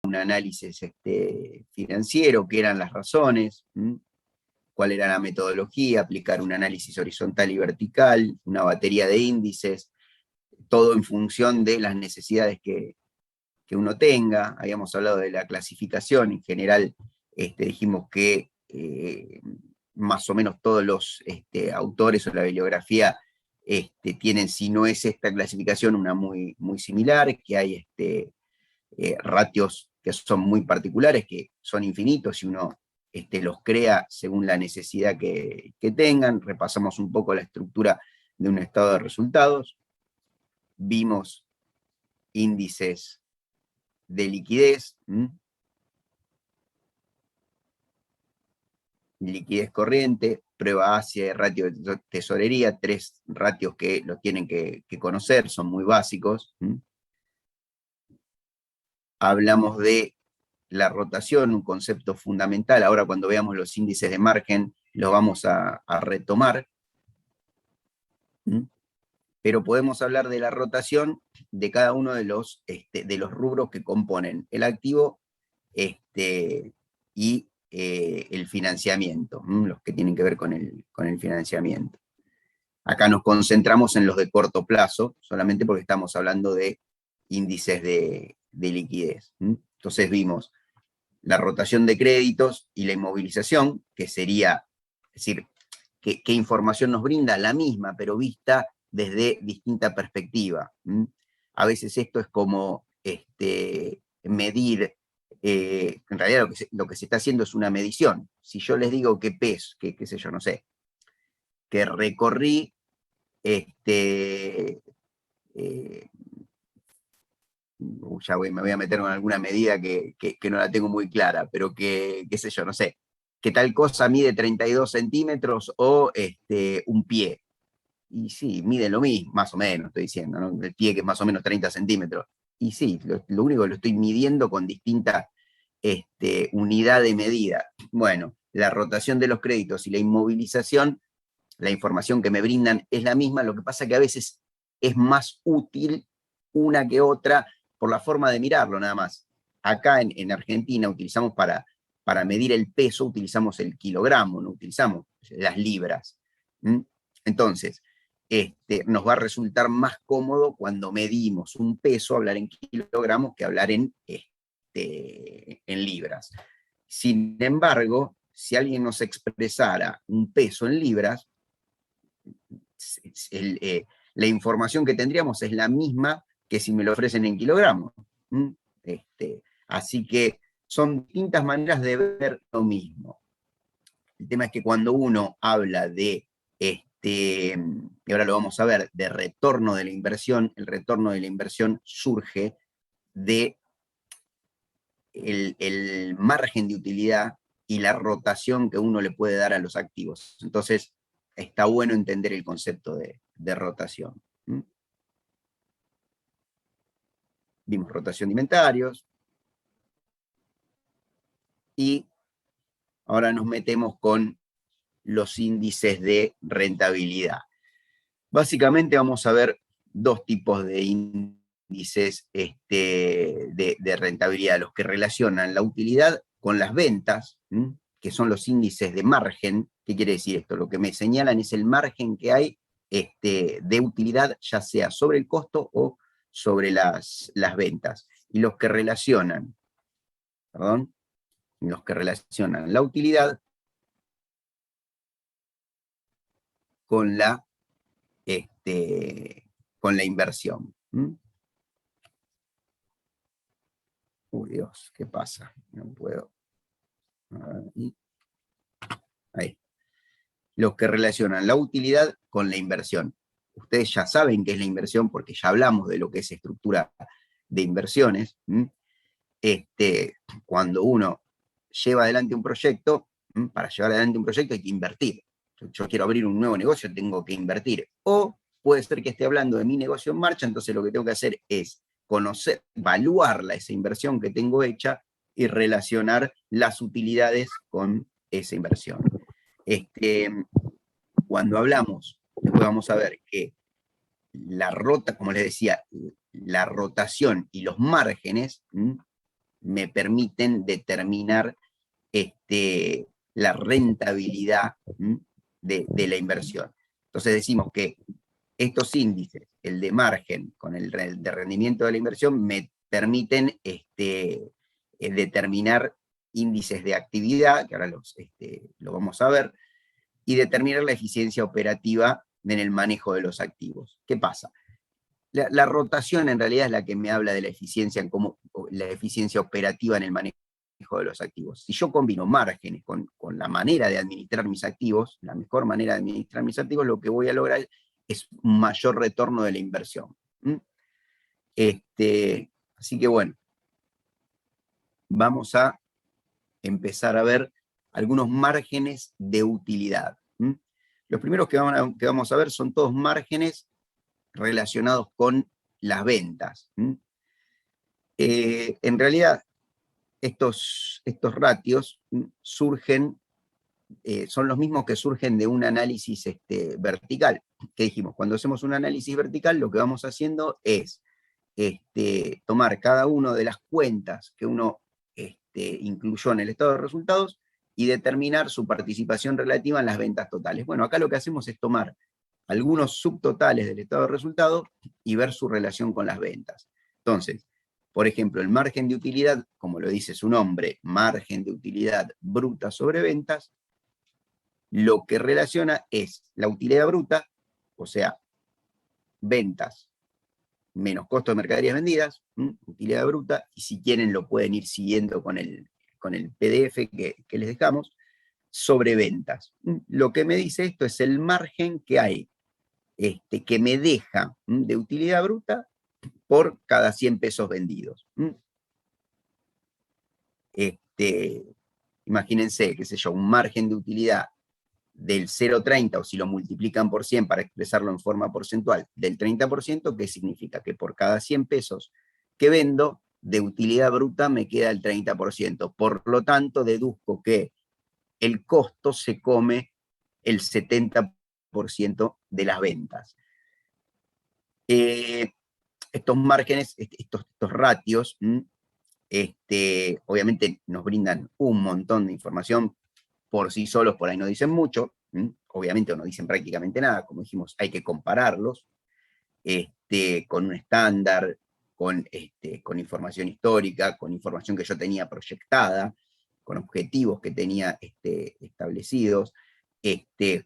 un análisis financiero, qué eran las razones, cuál era la metodología, aplicar un análisis horizontal y vertical, una batería de índices, todo en función de las necesidades que uno tenga. Habíamos hablado de la clasificación, en general dijimos que más o menos todos los autores o la bibliografía tienen, si no es esta clasificación, una muy, muy similar, que hay ratios que son muy particulares, que son infinitos, y uno los crea según la necesidad que tengan. Repasamos un poco la estructura de un estado de resultados, vimos índices de liquidez, liquidez corriente, prueba ACIA y ratio de tesorería, 3 ratios que los tienen que conocer, son muy básicos. Hablamos de la rotación, un concepto fundamental. Ahora, cuando veamos los índices de margen, lo vamos a retomar. Pero podemos hablar de la rotación de cada uno de los rubros que componen el activo y el financiamiento, los que tienen que ver con el financiamiento. Acá nos concentramos en los de corto plazo, solamente porque estamos hablando de índices de liquidez. Entonces vimos la rotación de créditos y la inmovilización, que sería, es decir, ¿qué información nos brinda? La misma, pero vista desde distinta perspectiva. A veces esto es como medir, en realidad lo que se está haciendo es una medición. Si yo les digo que peso, qué sé yo, no sé, que recorrí ya me voy a meter con alguna medida que no la tengo muy clara, pero qué sé yo, no sé, que tal cosa mide 32 centímetros o un pie. Y sí, mide lo mismo, más o menos, estoy diciendo, ¿no? El pie que es más o menos 30 centímetros. Y sí, lo único que lo estoy midiendo con distinta unidad de medida. Bueno, la rotación de los créditos y la inmovilización, la información que me brindan es la misma, lo que pasa que a veces es más útil una que otra por la forma de mirarlo nada más. Acá en Argentina utilizamos para medir el peso, utilizamos el kilogramo, no utilizamos las libras. Entonces, nos va a resultar más cómodo cuando medimos un peso hablar en kilogramos que hablar en libras. Sin embargo, si alguien nos expresara un peso en libras, la información que tendríamos es la misma que si me lo ofrecen en kilogramos. Así que son distintas maneras de ver lo mismo. El tema es que cuando uno habla de, y ahora lo vamos a ver, de retorno de la inversión, el retorno de la inversión surge de el margen de utilidad y la rotación que uno le puede dar a los activos. Entonces, está bueno entender el concepto de rotación. Vimos rotación de inventarios. Y ahora nos metemos con los índices de rentabilidad. Básicamente vamos a ver dos tipos de índices de rentabilidad, los que relacionan la utilidad con las ventas, que son los índices de margen. ¿Qué quiere decir esto? Lo que me señalan es el margen que hay de utilidad, ya sea sobre el costo o sobre las ventas. Y los que relacionan, la utilidad con la inversión. Uy, Dios, ¿qué pasa? No puedo. Ahí. Los que relacionan la utilidad con la inversión. Ustedes ya saben qué es la inversión porque ya hablamos de lo que es estructura de inversiones. Cuando uno lleva adelante un proyecto, para llevar adelante un proyecto hay que invertir. Yo quiero abrir un nuevo negocio, tengo que invertir. O puede ser que esté hablando de mi negocio en marcha, entonces lo que tengo que hacer es conocer, evaluar esa inversión que tengo hecha y relacionar las utilidades con esa inversión. Cuando hablamos, después vamos a ver que como les decía, la rotación y los márgenes me permiten determinar la rentabilidad de la inversión. Entonces decimos que estos índices, el de margen con el de rendimiento de la inversión, me permiten determinar índices de actividad, que ahora lo vamos a ver, y determinar la eficiencia operativa en el manejo de los activos. ¿Qué pasa? La rotación en realidad es la que me habla de la eficiencia, la eficiencia operativa en el manejo de los activos. Si yo combino márgenes con la manera de administrar mis activos, la mejor manera de administrar mis activos, lo que voy a lograr es un mayor retorno de la inversión. Así que bueno, vamos a empezar a ver algunos márgenes de utilidad. Los primeros que vamos a ver son todos márgenes relacionados con las ventas. En realidad, estos ratios surgen, son los mismos que surgen de un análisis vertical. ¿Qué dijimos? Cuando hacemos un análisis vertical, lo que vamos haciendo es tomar cada una de las cuentas que uno incluyó en el estado de resultados y determinar su participación relativa en las ventas totales. Bueno, acá lo que hacemos es tomar algunos subtotales del estado de resultados y ver su relación con las ventas. Entonces, por ejemplo, el margen de utilidad, como lo dice su nombre, margen de utilidad bruta sobre ventas, lo que relaciona es la utilidad bruta, o sea, ventas menos costo de mercaderías vendidas, utilidad bruta, y si quieren lo pueden ir siguiendo con el PDF que les dejamos, sobre ventas. Lo que me dice esto es el margen que hay, que me deja de utilidad bruta por cada 100 pesos vendidos. Imagínense, qué sé yo, un margen de utilidad del 0,30, o si lo multiplican por 100 para expresarlo en forma porcentual, del 30%, ¿qué significa? Que por cada 100 pesos que vendo, de utilidad bruta me queda el 30%. Por lo tanto, deduzco que el costo se come el 70% de las ventas. Estos márgenes, estos ratios, obviamente nos brindan un montón de información. Por sí solos por ahí no dicen mucho, obviamente no dicen prácticamente nada, como dijimos, hay que compararlos con un estándar, con información histórica, con información que yo tenía proyectada, con objetivos que tenía establecidos,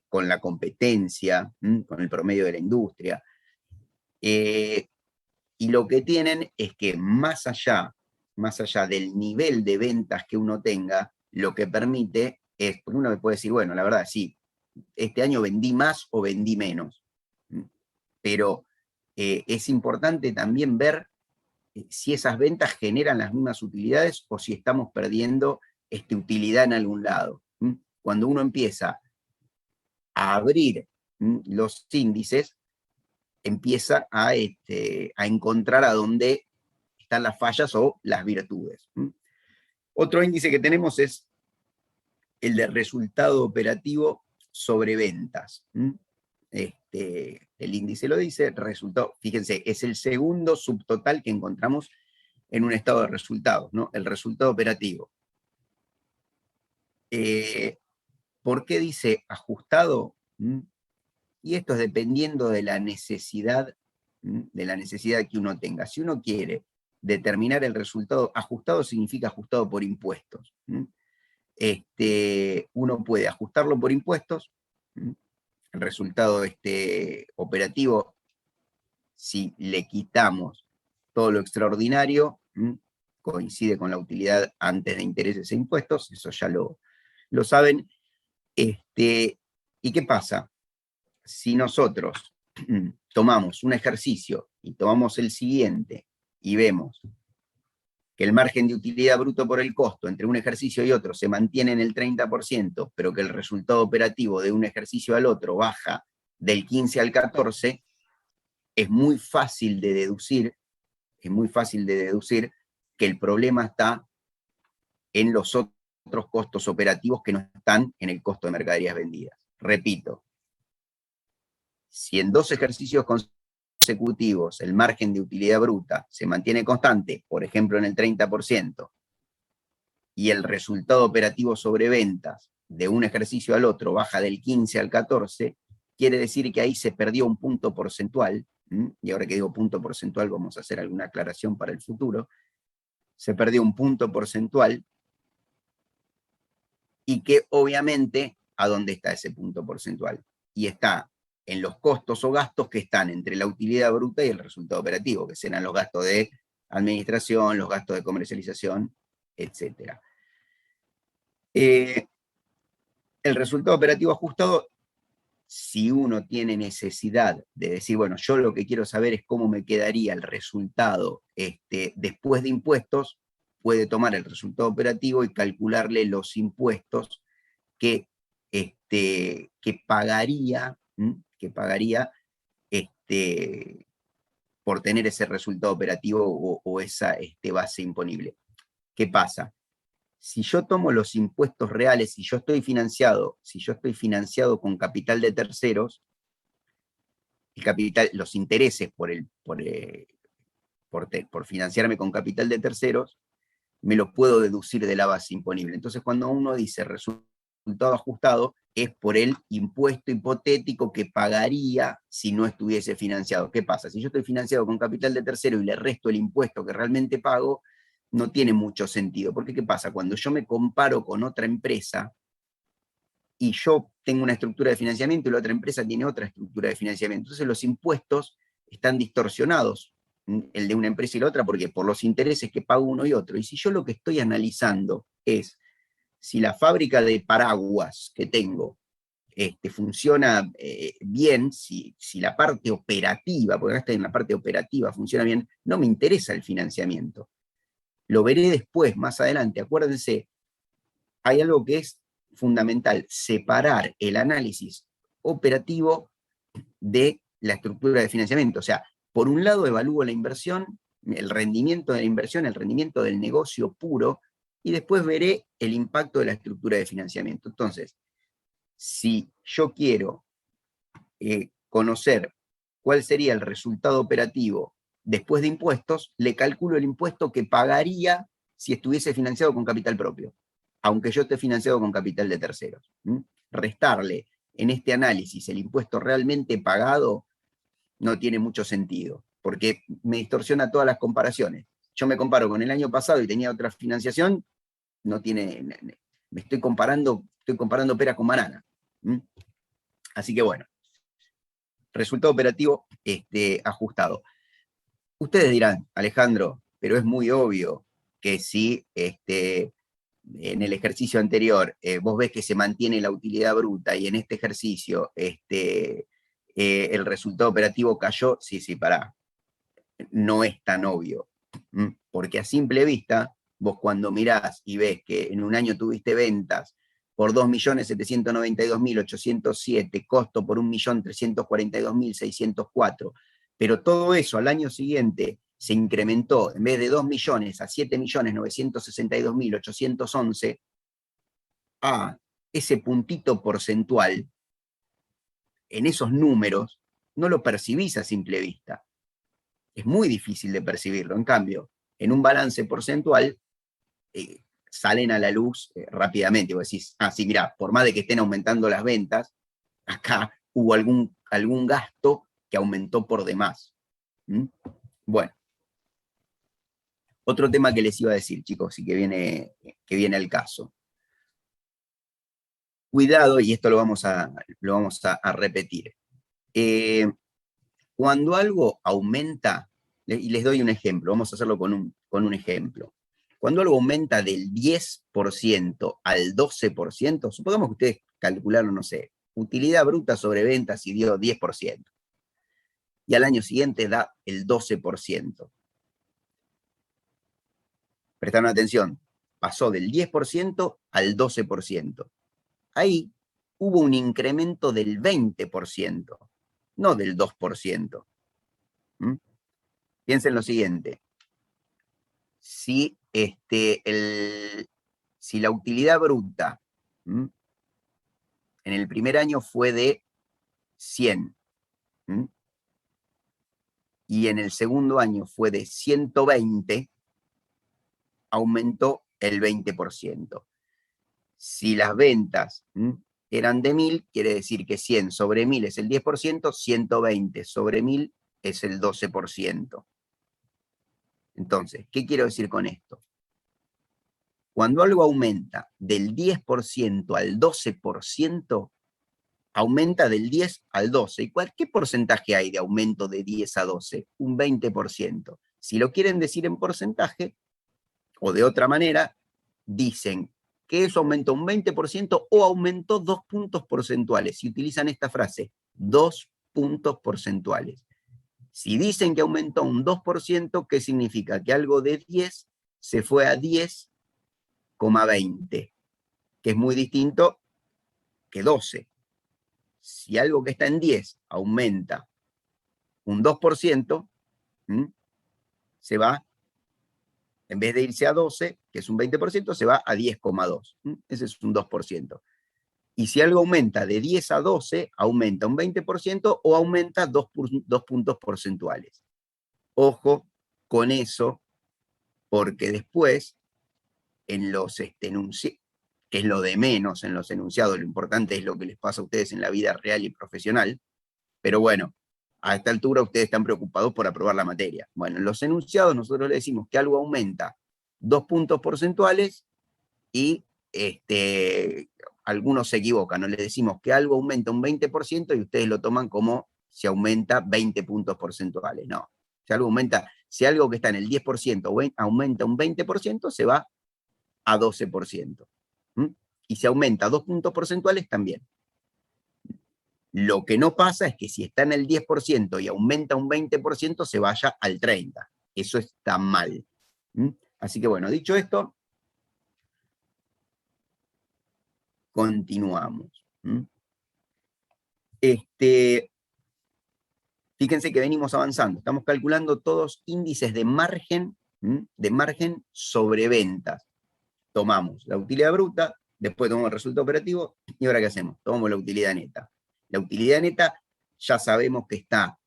con la competencia, con el promedio de la industria. Y lo que tienen es que más allá del nivel de ventas que uno tenga, lo que permite es, porque uno puede decir, bueno, la verdad, sí, este año vendí más o vendí menos, pero es importante también ver si esas ventas generan las mismas utilidades o si estamos perdiendo utilidad en algún lado. Cuando uno empieza a abrir los índices, empieza a encontrar a dónde están las fallas o las virtudes. Otro índice que tenemos es el de resultado operativo sobre ventas. El índice lo dice, resultado, fíjense, es el segundo subtotal que encontramos en un estado de resultados, ¿no? El resultado operativo. ¿Por qué dice ajustado? Y esto es dependiendo de la necesidad que uno tenga. Si uno quiere determinar el resultado, ajustado significa ajustado por impuestos. Uno puede ajustarlo por impuestos, el resultado operativo, si le quitamos todo lo extraordinario, coincide con la utilidad antes de intereses e impuestos, eso ya lo saben. ¿Y qué pasa? Si nosotros tomamos un ejercicio y tomamos el siguiente y vemos que el margen de utilidad bruto por el costo entre un ejercicio y otro se mantiene en el 30%, pero que el resultado operativo de un ejercicio al otro baja del 15 al 14, es muy fácil de deducir que el problema está en los otros costos operativos que no están en el costo de mercaderías vendidas. Repito, si en 2 ejercicios consecutivos el margen de utilidad bruta se mantiene constante, por ejemplo en el 30%, y el resultado operativo sobre ventas de un ejercicio al otro baja del 15 al 14, quiere decir que ahí se perdió un punto porcentual, y ahora que digo punto porcentual vamos a hacer alguna aclaración para el futuro, se perdió un punto porcentual, y que obviamente, ¿a dónde está ese punto porcentual? Y está en los costos o gastos que están entre la utilidad bruta y el resultado operativo, que serán los gastos de administración, los gastos de comercialización, etc. El resultado operativo ajustado, si uno tiene necesidad de decir, bueno, yo lo que quiero saber es cómo me quedaría el resultado después de impuestos, puede tomar el resultado operativo y calcularle los impuestos que, que pagaría, por tener ese resultado operativo o esa base imponible. ¿Qué pasa? Si yo tomo los impuestos reales, si yo estoy financiado con capital de terceros, el capital, los intereses por financiarme con capital de terceros, me lo puedo deducir de la base imponible. Entonces, cuando uno dice resultado ajustado, es por el impuesto hipotético que pagaría si no estuviese financiado. ¿Qué pasa? Si yo estoy financiado con capital de tercero y le resto el impuesto que realmente pago, no tiene mucho sentido. Porque ¿qué pasa? Cuando yo me comparo con otra empresa y yo tengo una estructura de financiamiento y la otra empresa tiene otra estructura de financiamiento, entonces los impuestos están distorsionados, el de una empresa y la otra, porque por los intereses que paga uno y otro. Y si yo lo que estoy analizando es si la fábrica de paraguas que tengo funciona bien, si la parte operativa, porque acá está en la parte operativa, funciona bien, no me interesa el financiamiento. Lo veré después, más adelante. Acuérdense, hay algo que es fundamental, separar el análisis operativo de la estructura de financiamiento. O sea, por un lado evalúo la inversión, el rendimiento de la inversión, el rendimiento del negocio puro, y después veré el impacto de la estructura de financiamiento. Entonces, si yo quiero conocer cuál sería el resultado operativo después de impuestos, le calculo el impuesto que pagaría si estuviese financiado con capital propio, aunque yo esté financiado con capital de terceros. Restarle en este análisis el impuesto realmente pagado no tiene mucho sentido, porque me distorsiona todas las comparaciones. Yo me comparo con el año pasado y tenía otra financiación, no tiene, me estoy comparando pera con banana. Así que bueno, resultado operativo ajustado. Ustedes dirán, Alejandro, pero es muy obvio que si en el ejercicio anterior vos ves que se mantiene la utilidad bruta y en este ejercicio el resultado operativo cayó, sí, pará, no es tan obvio. Porque a simple vista, vos cuando mirás y ves que en un año tuviste ventas por 2.792.807, costo por 1.342.604, pero todo eso al año siguiente se incrementó, en vez de 2 millones a 7.962.811, a ese puntito porcentual, en esos números, no lo percibís a simple vista. Es muy difícil de percibirlo. En cambio, en un balance porcentual, salen a la luz rápidamente. Vos decís, sí, mirá, por más de que estén aumentando las ventas, acá hubo algún gasto que aumentó por demás. Bueno, otro tema que les iba a decir, chicos, y que viene al caso. Cuidado, y esto lo vamos a repetir. Cuando algo aumenta, y les doy un ejemplo, vamos a hacerlo con un ejemplo. Cuando algo aumenta del 10% al 12%, supongamos que ustedes calcularon, no sé, utilidad bruta sobre ventas y dio 10%, y al año siguiente da el 12%. Prestaron atención, pasó del 10% al 12%. Ahí hubo un incremento del 20%, no del 2%. Piensen lo siguiente, si, si la utilidad bruta en el primer año fue de 100 y en el segundo año fue de 120, aumentó el 20%. Si las ventas eran de 1000, quiere decir que 100 sobre 1000 es el 10%, 120 sobre 1000 es el 12%. Entonces, ¿qué quiero decir con esto? Cuando algo aumenta del 10% al 12%, aumenta del 10 al 12. ¿Y qué porcentaje hay de aumento de 10 a 12? Un 20%. Si lo quieren decir en porcentaje, o de otra manera, dicen que eso aumentó un 20% o aumentó 2 puntos porcentuales. Si utilizan esta frase, 2 puntos porcentuales. Si dicen que aumentó un 2%, ¿qué significa? Que algo de 10 se fue a 10,20, que es muy distinto que 12. Si algo que está en 10 aumenta un 2%, se va, en vez de irse a 12, que es un 20%, se va a 10,2. Ese es un 2%. Y si algo aumenta de 10 a 12, aumenta un 20% o aumenta 2 puntos porcentuales. Ojo con eso, porque después, en los enunciados, que es lo de menos en los enunciados, lo importante es lo que les pasa a ustedes en la vida real y profesional, pero bueno, a esta altura ustedes están preocupados por aprobar la materia. Bueno, en los enunciados nosotros le decimos que algo aumenta 2 puntos porcentuales y algunos se equivocan, ¿no? Le decimos que algo aumenta un 20% y ustedes lo toman como si aumenta 20 puntos porcentuales. No, si algo que está en el 10% aumenta un 20%, se va a 12%. Y si aumenta 2 puntos porcentuales, también. Lo que no pasa es que si está en el 10% y aumenta un 20%, se vaya al 30%. Eso está mal. Así que bueno, dicho esto, continuamos. Fíjense que venimos avanzando. Estamos calculando todos índices de margen sobre ventas. Tomamos la utilidad bruta, después tomamos el resultado operativo, y ahora ¿qué hacemos? Tomamos la utilidad neta. La utilidad neta ya sabemos que está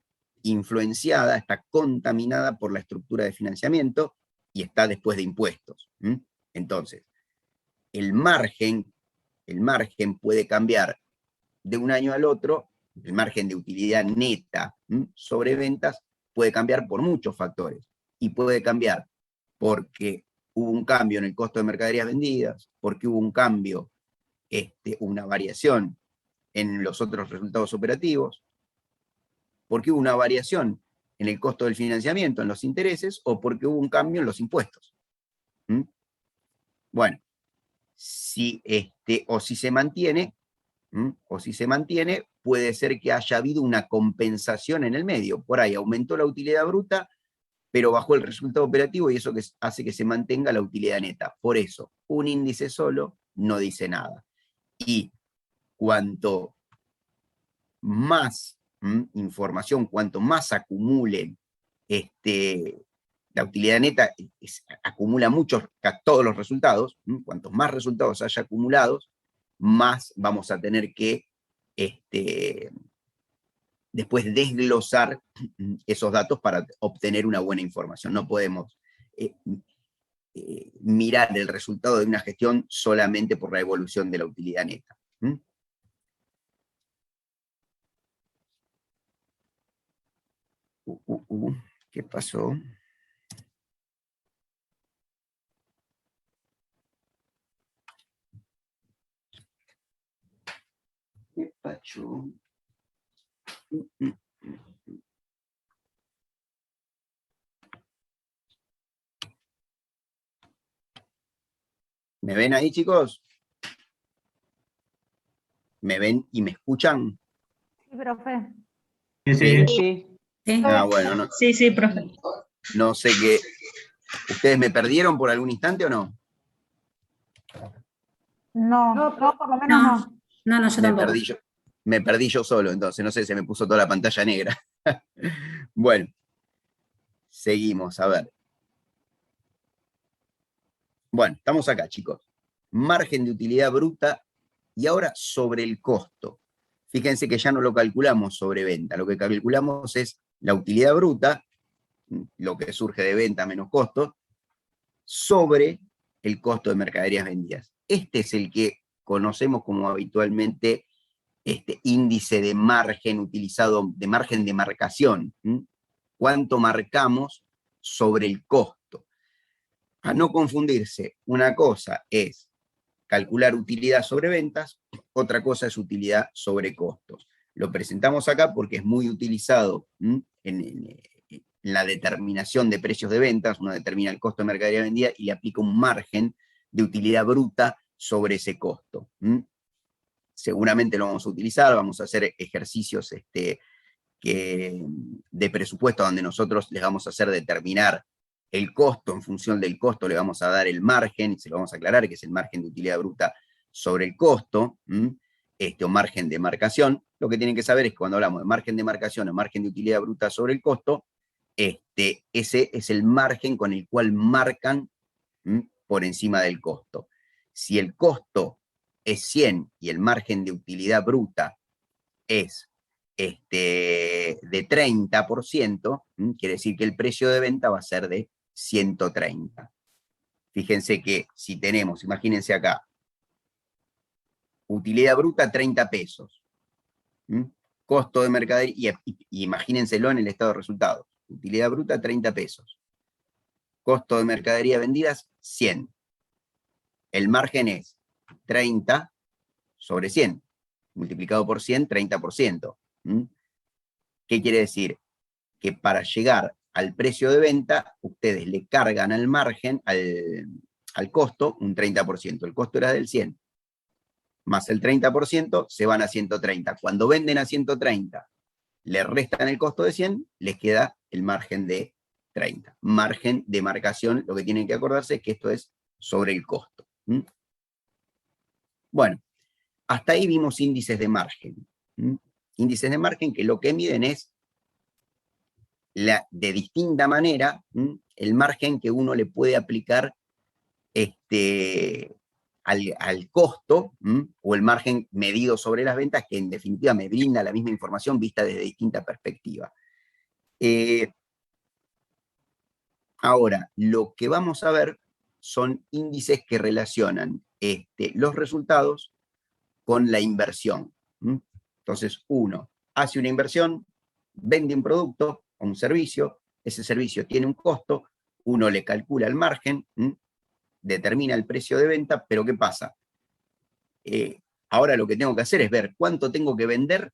influenciada, está contaminada por la estructura de financiamiento y está después de impuestos. Entonces, el margen puede cambiar de un año al otro, el margen de utilidad neta sobre ventas puede cambiar por muchos factores. Y puede cambiar porque hubo un cambio en el costo de mercaderías vendidas, porque hubo un cambio, una variación en los otros resultados operativos, porque hubo una variación en el costo del financiamiento, en los intereses, o porque hubo un cambio en los impuestos. Bueno, si se mantiene, puede ser que haya habido una compensación en el medio. Por ahí aumentó la utilidad bruta, pero bajó el resultado operativo y eso hace que se mantenga la utilidad neta. Por eso, un índice solo no dice nada. Y cuanto más información, cuanto más acumulen la utilidad neta, acumula todos los resultados, cuantos más resultados haya acumulados, más vamos a tener que después desglosar esos datos para obtener una buena información. No podemos mirar el resultado de una gestión solamente por la evolución de la utilidad neta. ¿Qué pasó? ¿Qué pasó? ¿Me ven ahí, chicos? ¿Me ven y me escuchan? Sí, profe. Sí. Sí. Ah, bueno, no. Sí, profe. No sé qué. ¿Ustedes me perdieron por algún instante o no? No, por lo menos no. No, yo tampoco. Me perdí yo solo, entonces, no sé, se me puso toda la pantalla negra. Bueno, seguimos, a ver. Bueno, estamos acá, chicos. Margen de utilidad bruta y ahora sobre el costo. Fíjense que ya no lo calculamos sobre venta, lo que calculamos es la utilidad bruta, lo que surge de venta menos costo, sobre el costo de mercaderías vendidas. Este es el que conocemos como habitualmente índice de margen utilizado, de margen de marcación. ¿Cuánto marcamos sobre el costo? A no confundirse, una cosa es calcular utilidad sobre ventas, otra cosa es utilidad sobre costos. Lo presentamos acá porque es muy utilizado en la determinación de precios de ventas. Uno determina el costo de mercadería vendida y le aplica un margen de utilidad bruta sobre ese costo. Seguramente lo vamos a utilizar, vamos a hacer ejercicios de presupuesto donde nosotros les vamos a hacer determinar el costo. En función del costo le vamos a dar el margen, y se lo vamos a aclarar, que es el margen de utilidad bruta sobre el costo, o margen de marcación. Lo que tienen que saber es que cuando hablamos de margen de marcación o margen de utilidad bruta sobre el costo, ese es el margen con el cual marcan por encima del costo. Si el costo es 100 y el margen de utilidad bruta es de 30%, quiere decir que el precio de venta va a ser de 130. Fíjense que si tenemos, imagínense acá, utilidad bruta 30 pesos, costo de mercadería, y imagínenselo en el estado de resultados, utilidad bruta 30 pesos, costo de mercadería vendidas 100. El margen es 30 sobre 100, multiplicado por 100, 30%. ¿Qué quiere decir? Que para llegar al precio de venta, ustedes le cargan al margen, al costo, un 30%. El costo era del 100. Más el 30%, se van a 130. Cuando venden a 130, le restan el costo de 100, les queda el margen de 30. Margen de marcación, lo que tienen que acordarse es que esto es sobre el costo. Bueno, hasta ahí vimos índices de margen. Índices de margen que lo que miden es de distinta manera el margen que uno le puede aplicar al costo, o el margen medido sobre las ventas, que en definitiva me brinda la misma información vista desde distinta perspectiva. Ahora, lo que vamos a ver son índices que relacionan los resultados con la inversión. Entonces, uno hace una inversión, vende un producto o un servicio, ese servicio tiene un costo, uno le calcula el margen, determina el precio de venta, pero ¿qué pasa? Ahora lo que tengo que hacer es ver cuánto tengo que vender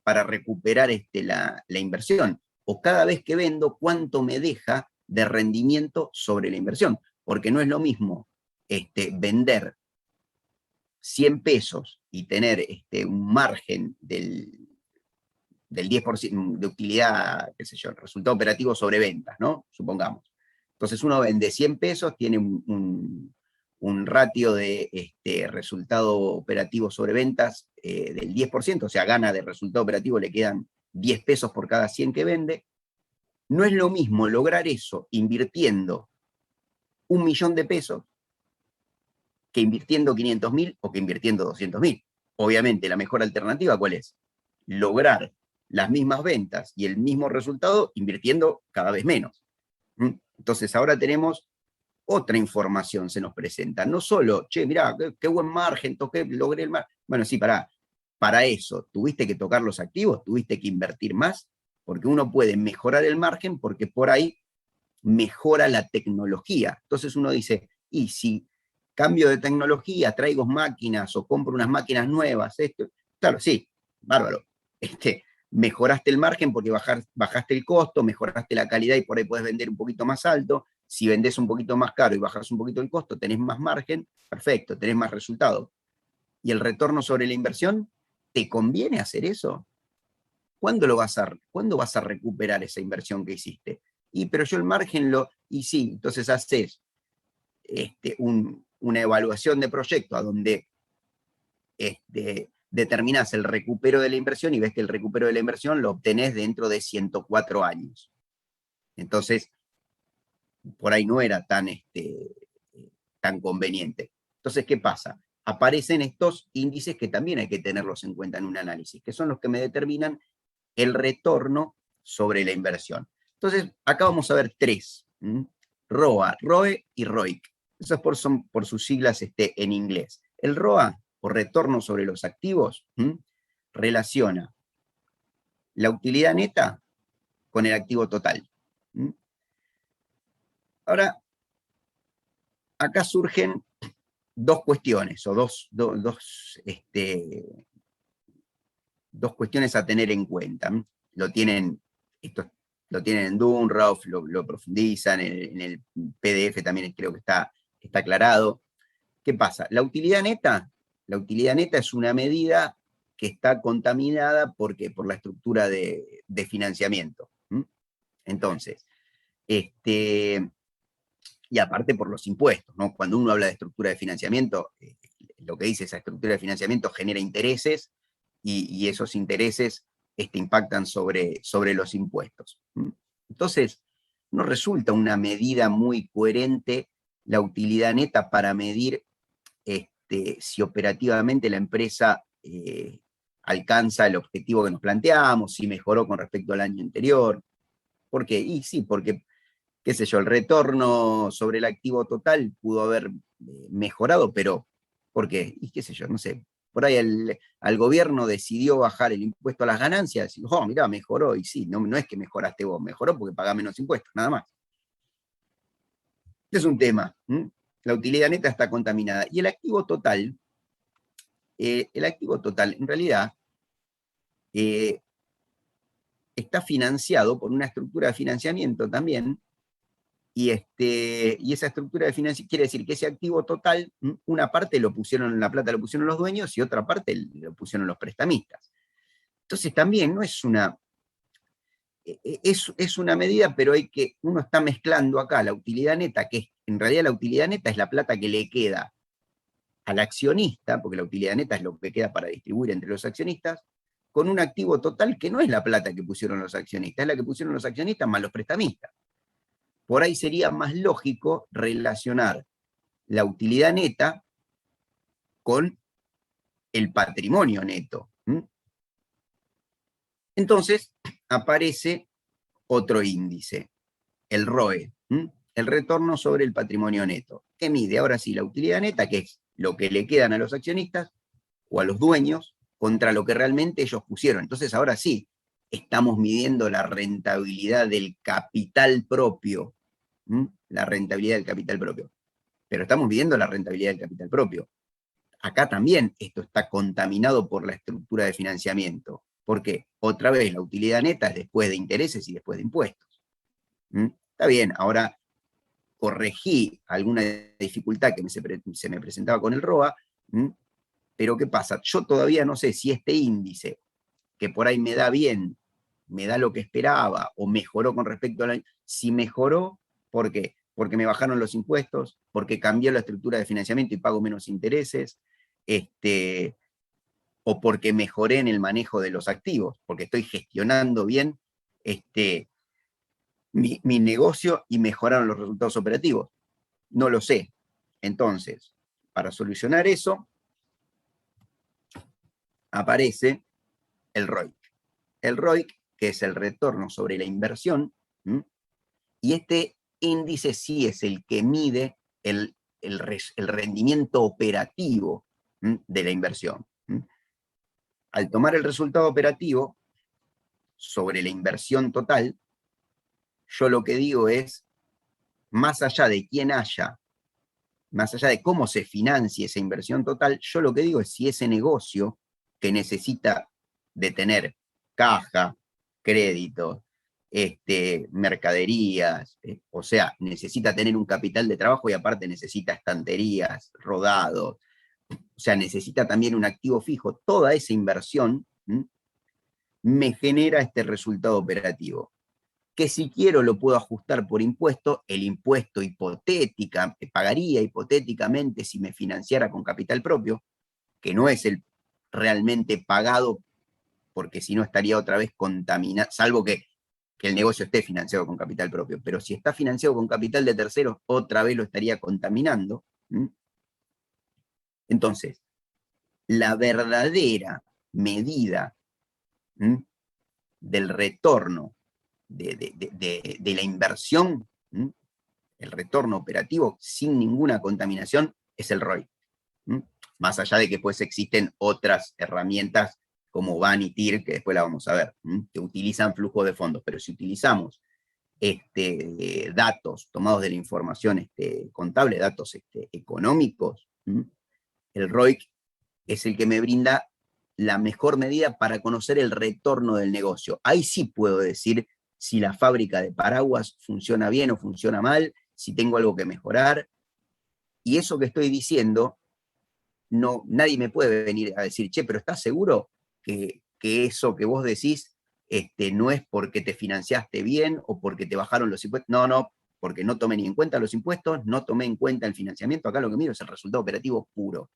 para recuperar la inversión, o cada vez que vendo, cuánto me deja de rendimiento sobre la inversión, porque no es lo mismo vender 100 pesos y tener un margen del 10% de utilidad, qué sé yo, resultado operativo sobre ventas, ¿no? Supongamos. Entonces uno vende 100 pesos, tiene un ratio de resultado operativo sobre ventas del 10%, o sea, gana de resultado operativo, le quedan 10 pesos por cada 100 que vende. No es lo mismo lograr eso invirtiendo 1.000.000 de pesos que invirtiendo 500.000 o que invirtiendo 200.000. Obviamente, la mejor alternativa, ¿cuál es? Lograr las mismas ventas y el mismo resultado invirtiendo cada vez menos. Entonces, ahora tenemos otra información, se nos presenta. No solo, che, mirá, qué buen margen, logré el margen. Bueno, sí, para eso, tuviste que tocar los activos, tuviste que invertir más, porque uno puede mejorar el margen porque por ahí mejora la tecnología. Entonces uno dice, y si cambio de tecnología, traigo máquinas o compro unas máquinas nuevas, claro, sí, bárbaro. Mejoraste el margen porque bajaste el costo, mejoraste la calidad y por ahí puedes vender un poquito más alto. Si vendés un poquito más caro y bajas un poquito el costo, tenés más margen, perfecto, tenés más resultado. ¿Y el retorno sobre la inversión? ¿Te conviene hacer eso? ¿Cuándo vas a recuperar esa inversión que hiciste? Pero yo el margen y sí, entonces haces una evaluación de proyecto a donde determinás el recupero de la inversión y ves que el recupero de la inversión lo obtenés dentro de 104 años. Entonces, por ahí no era tan conveniente. Entonces, ¿qué pasa? Aparecen estos índices que también hay que tenerlos en cuenta en un análisis, que son los que me determinan el retorno sobre la inversión. Entonces, acá vamos a ver tres: ROA, ROE y ROIC. Eso es son por sus siglas en inglés. El ROA, o retorno sobre los activos, relaciona la utilidad neta con el activo total. Ahora, acá surgen dos cuestiones, o dos cuestiones a tener en cuenta. Esto lo tienen en Dunroff, lo profundizan, en el PDF también creo que está aclarado. ¿Qué pasa? La utilidad neta es una medida que está contaminada por la estructura de financiamiento. Entonces, y aparte por los impuestos, ¿no? Cuando uno habla de estructura de financiamiento, lo que dice esa estructura de financiamiento genera intereses, y esos intereses impactan sobre los impuestos. Entonces, no resulta una medida muy coherente la utilidad neta para medir si operativamente la empresa alcanza el objetivo que nos planteamos, si mejoró con respecto al año anterior. ¿Por qué? Y sí, porque, qué sé yo, el retorno sobre el activo total pudo haber mejorado, pero ¿por qué? Y qué sé yo, no sé. Por ahí al gobierno decidió bajar el impuesto a las ganancias, y mirá, mejoró, y sí, no es que mejoraste vos, mejoró porque pagás menos impuestos, nada más. Este es un tema. La utilidad neta está contaminada. Y el activo total en realidad está financiado por una estructura de financiamiento también, y esa estructura de financiamiento quiere decir que ese activo total, una parte la plata lo pusieron los dueños y otra parte lo pusieron los prestamistas. Entonces también no es una, es una medida, pero uno está mezclando acá la utilidad neta, que en realidad la utilidad neta es la plata que le queda al accionista, porque la utilidad neta es lo que queda para distribuir entre los accionistas, con un activo total que no es la plata que pusieron los accionistas, es la que pusieron los accionistas más los prestamistas. Por ahí sería más lógico relacionar la utilidad neta con el patrimonio neto. Entonces aparece otro índice, el ROE, el retorno sobre el patrimonio neto, que mide ahora sí la utilidad neta, que es lo que le quedan a los accionistas o a los dueños contra lo que realmente ellos pusieron. Entonces ahora sí, estamos midiendo la rentabilidad del capital propio, la rentabilidad del capital propio. Pero estamos midiendo la rentabilidad del capital propio. Acá también esto está contaminado por la estructura de financiamiento. ¿Por qué? Otra vez, la utilidad neta es después de intereses y después de impuestos. Está bien, ahora corregí alguna dificultad que se me presentaba con el ROA, pero ¿qué pasa? Yo todavía no sé si este índice, que por ahí me da bien, me da lo que esperaba, o mejoró con respecto al año, si mejoró, ¿por qué? Porque me bajaron los impuestos, porque cambió la estructura de financiamiento y pago menos intereses, o porque mejoré en el manejo de los activos, porque estoy gestionando bien mi negocio y mejoraron los resultados operativos. No lo sé. Entonces, para solucionar eso, aparece el ROIC. El ROIC, que es el retorno sobre la inversión, y este índice sí es el que mide el rendimiento operativo de la inversión. Al tomar el resultado operativo sobre la inversión total, yo lo que digo es, más allá de quién haya, más allá de cómo se financie esa inversión total, yo lo que digo es si ese negocio que necesita de tener caja, crédito, mercaderías, o sea, necesita tener un capital de trabajo y aparte necesita estanterías, rodados, o sea, necesita también un activo fijo. Toda esa inversión me genera este resultado operativo, que si quiero lo puedo ajustar por impuesto. El impuesto pagaría hipotéticamente si me financiara con capital propio, que no es el realmente pagado, porque si no estaría otra vez contaminado, salvo que el negocio esté financiado con capital propio, pero si está financiado con capital de terceros, otra vez lo estaría contaminando. Entonces, la verdadera medida del retorno de la inversión el retorno operativo sin ninguna contaminación es el ROI. Más allá de que pues existen otras herramientas como BAN y TIR, que después la vamos a ver, que utilizan flujo de fondos, pero si utilizamos datos tomados de la información contable, datos económicos, el ROIC es el que me brinda la mejor medida para conocer el retorno del negocio. Ahí sí puedo decir si la fábrica de paraguas funciona bien o funciona mal, si tengo algo que mejorar. Y eso que estoy diciendo, no, nadie me puede venir a decir, che, pero ¿estás seguro que eso que vos decís no es porque te financiaste bien o porque te bajaron los impuestos? No, porque no tomé ni en cuenta los impuestos, no tomé en cuenta el financiamiento, acá lo que miro es el resultado operativo puro.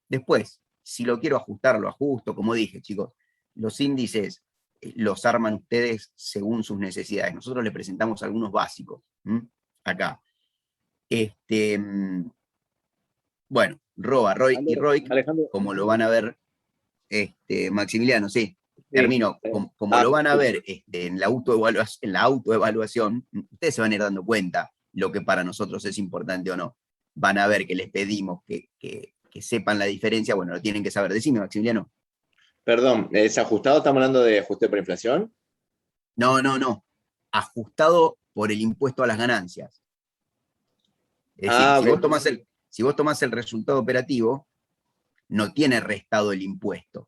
Después, si lo quiero ajustar, lo ajusto, como dije, chicos, los índices los arman ustedes según sus necesidades. Nosotros les presentamos algunos básicos, acá. Bueno, ROA, ROI y ROIC, Alejandro. como lo van a ver, Maximiliano, sí, termino, Sí. como lo van a ver en la autoevaluación, ustedes se van a ir dando cuenta lo que para nosotros es importante o no. Van a ver que les pedimos que sepan la diferencia, bueno, lo tienen que saber. Decime, Maximiliano. Perdón, ¿es ajustado? ¿Estamos hablando de ajuste por inflación? No. Ajustado por el impuesto a las ganancias. Es decir, Okay. si vos tomás el resultado operativo, no tiene restado el impuesto.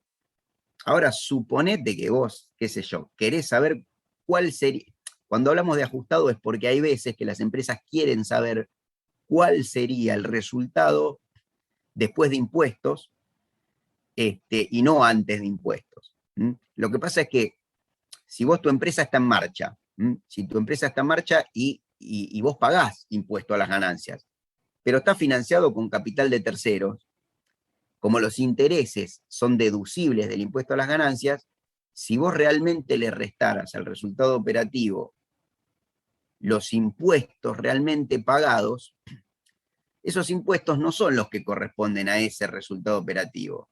Ahora, suponete que vos, qué sé yo, querés saber cuál sería. Cuando hablamos de ajustado es porque hay veces que las empresas quieren saber cuál sería el resultado después de impuestos y no antes de impuestos. Lo que pasa es que si tu empresa está en marcha, si tu empresa está en marcha y vos pagás impuesto a las ganancias, pero está financiado con capital de terceros, como los intereses son deducibles del impuesto a las ganancias, si vos realmente le restaras al resultado operativo los impuestos realmente pagados, esos impuestos no son los que corresponden a ese resultado operativo.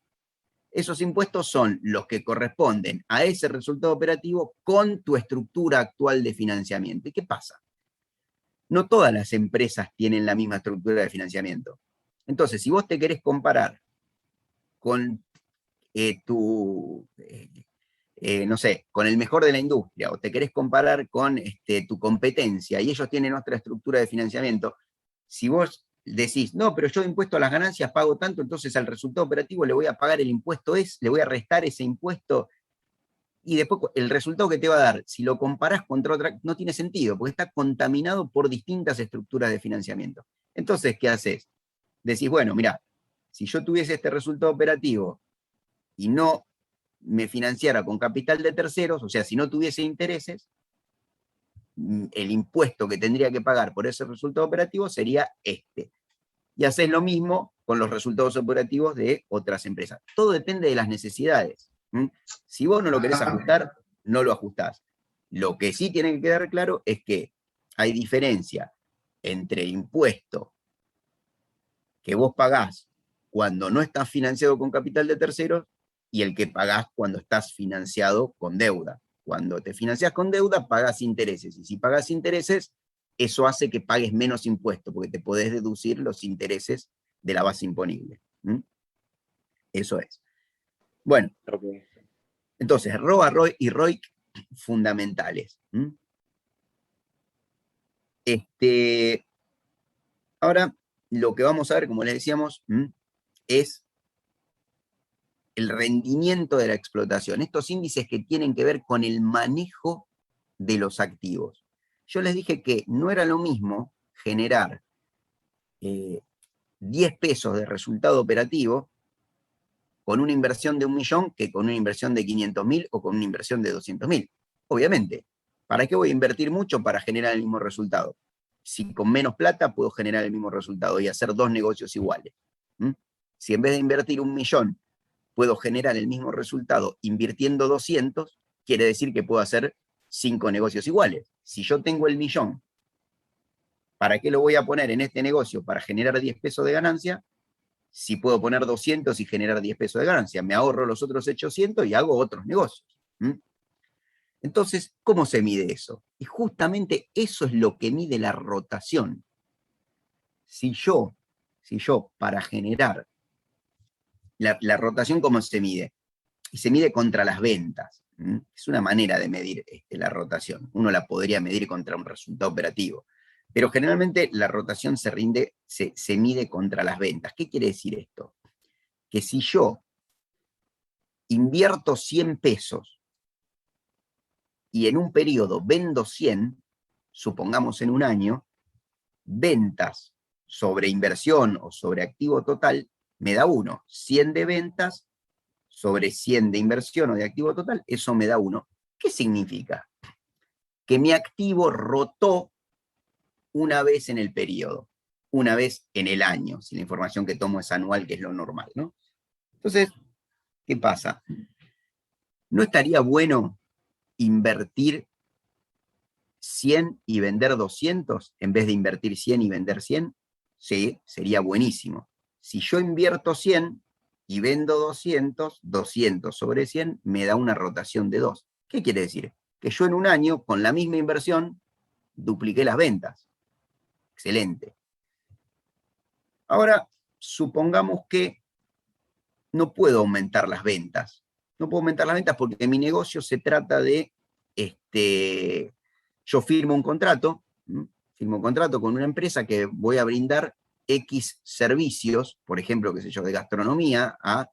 Esos impuestos son los que corresponden a ese resultado operativo con tu estructura actual de financiamiento. ¿Y qué pasa? No todas las empresas tienen la misma estructura de financiamiento. Entonces, si vos te querés comparar con no sé, con el mejor de la industria, o te querés comparar con tu competencia, y ellos tienen otra estructura de financiamiento, si vos decís, no, pero yo de impuesto a las ganancias pago tanto, entonces al resultado operativo le voy a pagar el impuesto le voy a restar ese impuesto, y después el resultado que te va a dar, si lo comparás contra otra, no tiene sentido, porque está contaminado por distintas estructuras de financiamiento. Entonces, ¿qué haces? Decís, bueno, mira, si yo tuviese este resultado operativo y no me financiara con capital de terceros, o sea, si no tuviese intereses, el impuesto que tendría que pagar por ese resultado operativo sería este. Y haces lo mismo con los resultados operativos de otras empresas. Todo depende de las necesidades. Si vos no lo querés ajustar, no lo ajustás. Lo que sí tiene que quedar claro es que hay diferencia entre el impuesto que vos pagás cuando no estás financiado con capital de terceros y el que pagás cuando estás financiado con deuda. Cuando te financias con deuda, pagás intereses. Y si pagás intereses, eso hace que pagues menos impuestos, porque te podés deducir los intereses de la base imponible. Eso es. Bueno, Okay. entonces, ROA, ROI y ROIC fundamentales. Ahora, lo que vamos a ver, como les decíamos, es el rendimiento de la explotación. Estos índices que tienen que ver con el manejo de los activos. Yo les dije que no era lo mismo generar 10 pesos de resultado operativo con una inversión de 1 millón que con una inversión de 500.000 o con una inversión de 200.000. Obviamente, ¿para qué voy a invertir mucho para generar el mismo resultado? Si con menos plata puedo generar el mismo resultado y hacer 2 negocios iguales. Si en vez de invertir 1 millón puedo generar el mismo resultado invirtiendo 200, quiere decir que puedo hacer 5 negocios iguales. Si yo tengo el millón, ¿para qué lo voy a poner en este negocio? Para generar 10 pesos de ganancia, si puedo poner 200 y generar 10 pesos de ganancia. Me ahorro los otros 800 y hago otros negocios. Entonces, ¿cómo se mide eso? Y justamente eso es lo que mide la rotación. Si yo para generar la rotación, ¿cómo se mide? Y se mide contra las ventas. Es una manera de medir la rotación. Uno la podría medir contra un resultado operativo. Pero generalmente la rotación se mide contra las ventas. ¿Qué quiere decir esto? Que si yo invierto 100 pesos y en un periodo vendo 100, supongamos en un año, ventas sobre inversión o sobre activo total me da 1. 100 de ventas sobre 100 de inversión o de activo total, eso me da 1. ¿Qué significa? Que mi activo rotó una vez en el periodo, una vez en el año, si la información que tomo es anual, que es lo normal, ¿no? Entonces, ¿qué pasa? ¿No estaría bueno invertir 100 y vender 200 en vez de invertir 100 y vender 100? Sí, sería buenísimo. Si yo invierto 100 y vendo 200, 200 sobre 100 me da una rotación de 2. ¿Qué quiere decir? Que yo en un año, con la misma inversión, dupliqué las ventas. Excelente. Ahora, supongamos que no puedo aumentar las ventas. No puedo aumentar las ventas porque mi negocio se trata de, yo firmo un contrato con una empresa que voy a brindar X servicios, por ejemplo, qué sé yo, de gastronomía a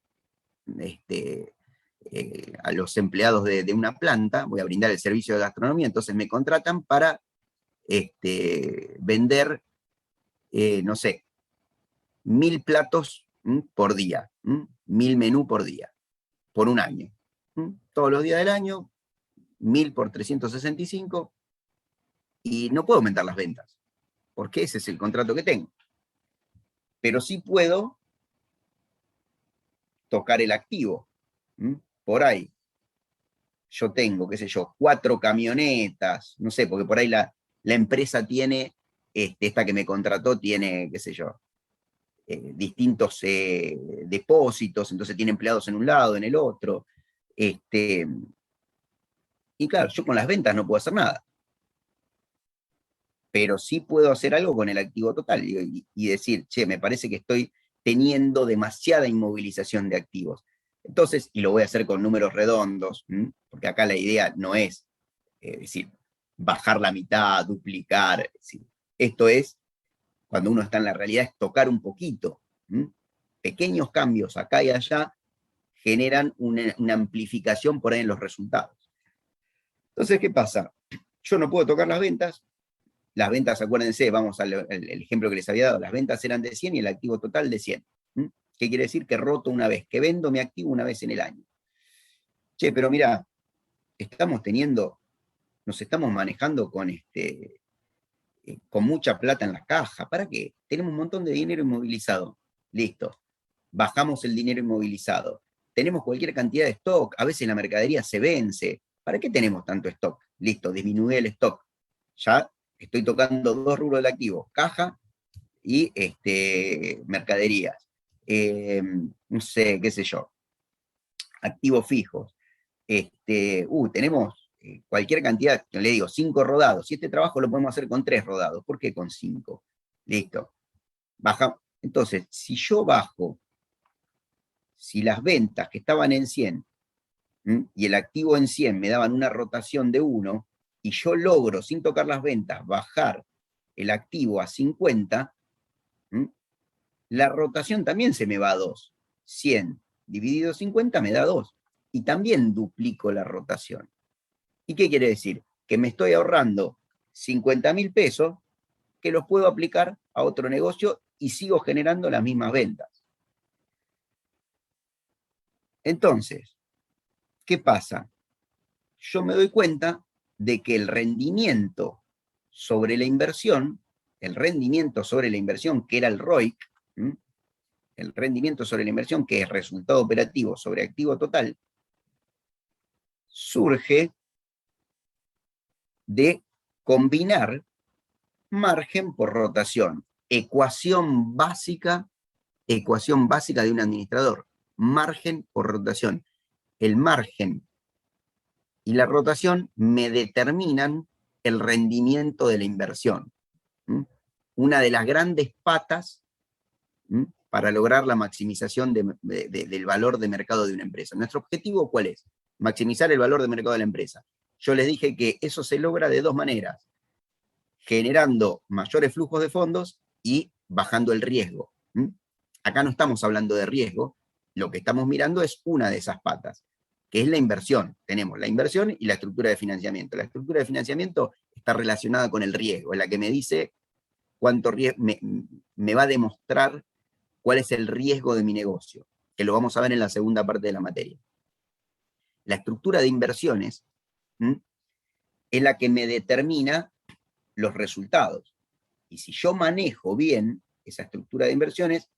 los empleados de una planta, voy a brindar el servicio de gastronomía, entonces me contratan para vender, no sé, 1000 platos por día, 1000 menú por día, por un año. Todos los días del año, 1000 por 365, y no puedo aumentar las ventas, porque ese es el contrato que tengo. Pero sí puedo tocar el activo. Por ahí yo tengo, qué sé yo, 4 camionetas, no sé, porque por ahí la empresa tiene, esta que me contrató tiene, qué sé yo, distintos depósitos, entonces tiene empleados en un lado, en el otro. Y claro, yo con las ventas no puedo hacer nada, pero sí puedo hacer algo con el activo total y decir, che, me parece que estoy teniendo demasiada inmovilización de activos. Entonces, y lo voy a hacer con números redondos, porque acá la idea no es decir, bajar la mitad, duplicar. Es decir, esto es, cuando uno está en la realidad, es tocar un poquito. Pequeños cambios acá y allá generan una amplificación por ahí en los resultados. Entonces, ¿qué pasa? Yo no puedo tocar las ventas, acuérdense, vamos al ejemplo que les había dado, las ventas eran de 100 y el activo total de 100. ¿Qué quiere decir? Que roto una vez, que vendo mi activo una vez en el año. Che, pero mira, nos estamos manejando con mucha plata en la caja. ¿Para qué? Tenemos un montón de dinero inmovilizado. Listo. Bajamos el dinero inmovilizado. Tenemos cualquier cantidad de stock. A veces la mercadería se vence. ¿Para qué tenemos tanto stock? Listo, disminuye el stock. Ya estoy tocando 2 rubros del activo. Caja y mercaderías. No sé, qué sé yo. Activos fijos. Tenemos cualquier cantidad, le digo, 5 rodados. Si este trabajo lo podemos hacer con 3 rodados, ¿por qué con 5? Listo. Baja. Entonces, si yo bajo, si las ventas que estaban en 100 y el activo en 100 me daban una rotación de 1, y yo logro, sin tocar las ventas, bajar el activo a 50, la rotación también se me va a 2. 100 dividido 50 me da 2. Y también duplico la rotación. ¿Y qué quiere decir? Que me estoy ahorrando 50.000 pesos que los puedo aplicar a otro negocio y sigo generando las mismas ventas. Entonces, ¿qué pasa? Yo me doy cuenta de que el rendimiento sobre la inversión, que era el ROIC, el rendimiento sobre la inversión, que es resultado operativo sobre activo total, surge de combinar margen por rotación, ecuación básica de un administrador, margen por rotación. El margen y la rotación me determinan el rendimiento de la inversión. Una de las grandes patas para lograr la maximización del valor de mercado de una empresa. ¿Nuestro objetivo cuál es? Maximizar el valor de mercado de la empresa. Yo les dije que eso se logra de dos maneras: generando mayores flujos de fondos y bajando el riesgo. Acá no estamos hablando de riesgo, lo que estamos mirando es una de esas patas, que es la inversión. Tenemos la inversión y la estructura de financiamiento. La estructura de financiamiento está relacionada con el riesgo, es la que me dice cuánto riesgo, me va a demostrar cuál es el riesgo de mi negocio, que lo vamos a ver en la segunda parte de la materia. La estructura de inversiones es la que me determina los resultados. Y si yo manejo bien esa estructura de inversiones,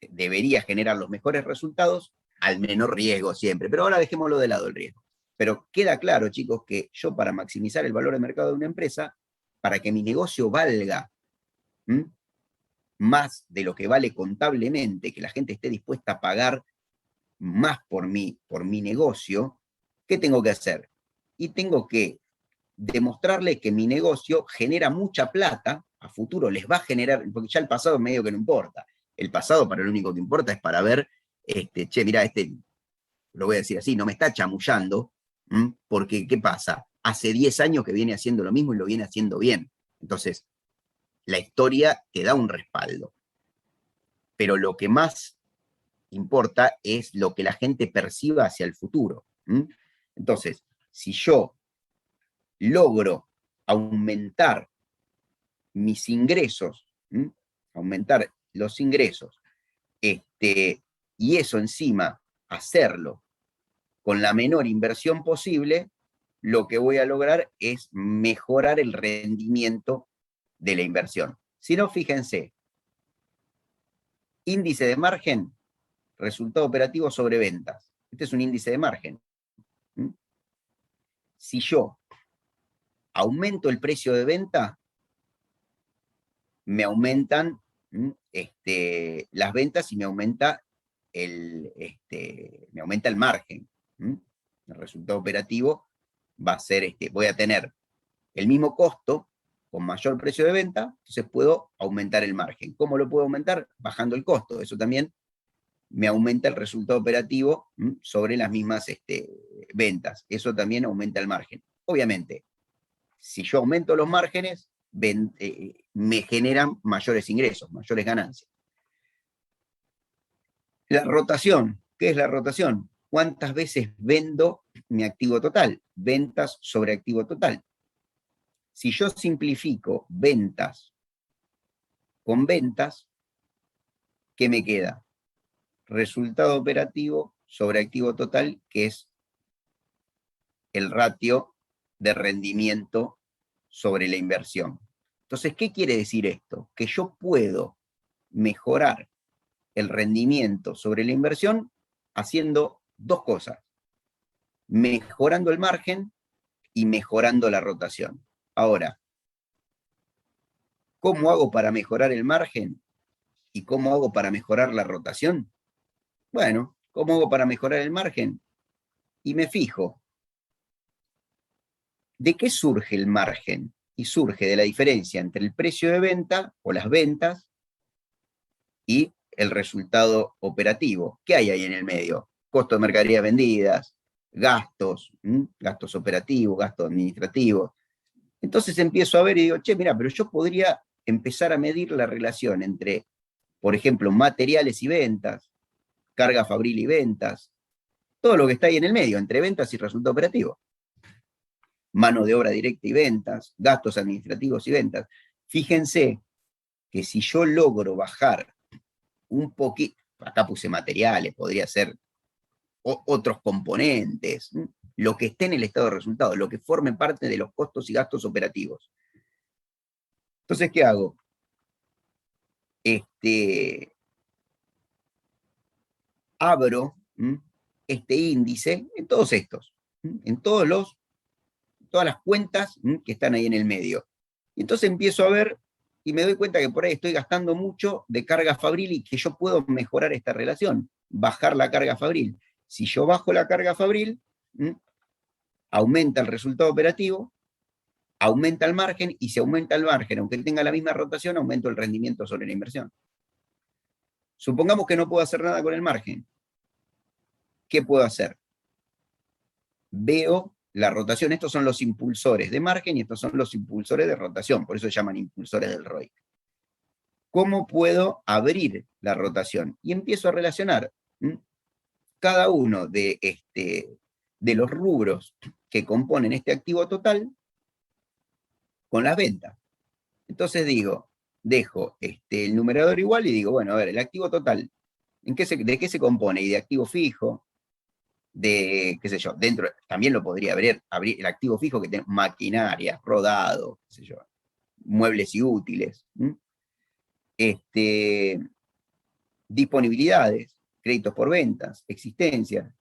debería generar los mejores resultados al menor riesgo siempre. Pero ahora dejémoslo de lado el riesgo. Pero queda claro, chicos, que yo para maximizar el valor de mercado de una empresa, para que mi negocio valga más de lo que vale contablemente, que la gente esté dispuesta a pagar más por mi negocio, ¿qué tengo que hacer? Y tengo que demostrarle que mi negocio genera mucha plata, a futuro les va a generar, porque ya el pasado medio que no importa. El pasado para lo único que importa es para ver, che, mirá, lo voy a decir así, no me está chamullando, porque ¿qué pasa? Hace 10 años que viene haciendo lo mismo y lo viene haciendo bien. Entonces, la historia te da un respaldo. Pero lo que más importa es lo que la gente perciba hacia el futuro. Entonces, si yo logro aumentar mis ingresos, aumentar los ingresos, y eso encima hacerlo con la menor inversión posible, lo que voy a lograr es mejorar el rendimiento de la inversión. Si no, fíjense, índice de margen, resultado operativo sobre ventas. Este es un índice de margen. Si yo aumento el precio de venta, me aumentan las ventas y me aumenta el margen. El resultado operativo va a ser, voy a tener el mismo costo con mayor precio de venta, entonces puedo aumentar el margen. ¿Cómo lo puedo aumentar? Bajando el costo. Eso también me aumenta el resultado operativo sobre las mismas ventas. Eso también aumenta el margen. Obviamente, si yo aumento los márgenes, me generan mayores ingresos, mayores ganancias. La rotación. ¿Qué es la rotación? ¿Cuántas veces vendo mi activo total? Ventas sobre activo total. Si yo simplifico ventas con ventas, ¿qué me queda? Resultado operativo sobre activo total, que es el ratio de rendimiento sobre la inversión. Entonces, ¿qué quiere decir esto? Que yo puedo mejorar el rendimiento sobre la inversión haciendo dos cosas: mejorando el margen y mejorando la rotación. Ahora, ¿cómo hago para mejorar el margen? ¿Y cómo hago para mejorar la rotación? Bueno, ¿cómo hago para mejorar el margen? Y me fijo, ¿de qué surge el margen? Y surge de la diferencia entre el precio de venta o las ventas y el resultado operativo. ¿Qué hay ahí en el medio? Costo de mercaderías vendidas, gastos, gastos operativos, gastos administrativos. Entonces empiezo a ver y digo, che, mira, pero yo podría empezar a medir la relación entre, por ejemplo, materiales y ventas, carga fabril y ventas, todo lo que está ahí en el medio, entre ventas y resultado operativo. Mano de obra directa y ventas, gastos administrativos y ventas. Fíjense que si yo logro bajar un poquito, acá puse materiales, podría ser otros componentes, lo que esté en el estado de resultados, lo que forme parte de los costos y gastos operativos. Entonces, ¿qué hago? Abro este índice en todos estos, en todas las cuentas que están ahí en el medio. Y entonces empiezo a ver y me doy cuenta que por ahí estoy gastando mucho de carga fabril y que yo puedo mejorar esta relación, bajar la carga fabril. Si yo bajo la carga fabril, aumenta el resultado operativo, aumenta el margen, y si aumenta el margen, aunque tenga la misma rotación, aumenta el rendimiento sobre la inversión. Supongamos que no puedo hacer nada con el margen. ¿Qué puedo hacer? Veo la rotación. Estos son los impulsores de margen y estos son los impulsores de rotación, por eso se llaman impulsores del ROIC. ¿Cómo puedo abrir la rotación? Y empiezo a relacionar cada uno de los rubros que componen este activo total con las ventas. Entonces dejo el numerador igual y digo, bueno, a ver, el activo total, ¿de qué se compone? Y de activo fijo, de, qué sé yo, dentro, también lo podría abrir el activo fijo que tiene maquinaria, rodado, qué sé yo, muebles y útiles, disponibilidades, créditos por ventas, existencias.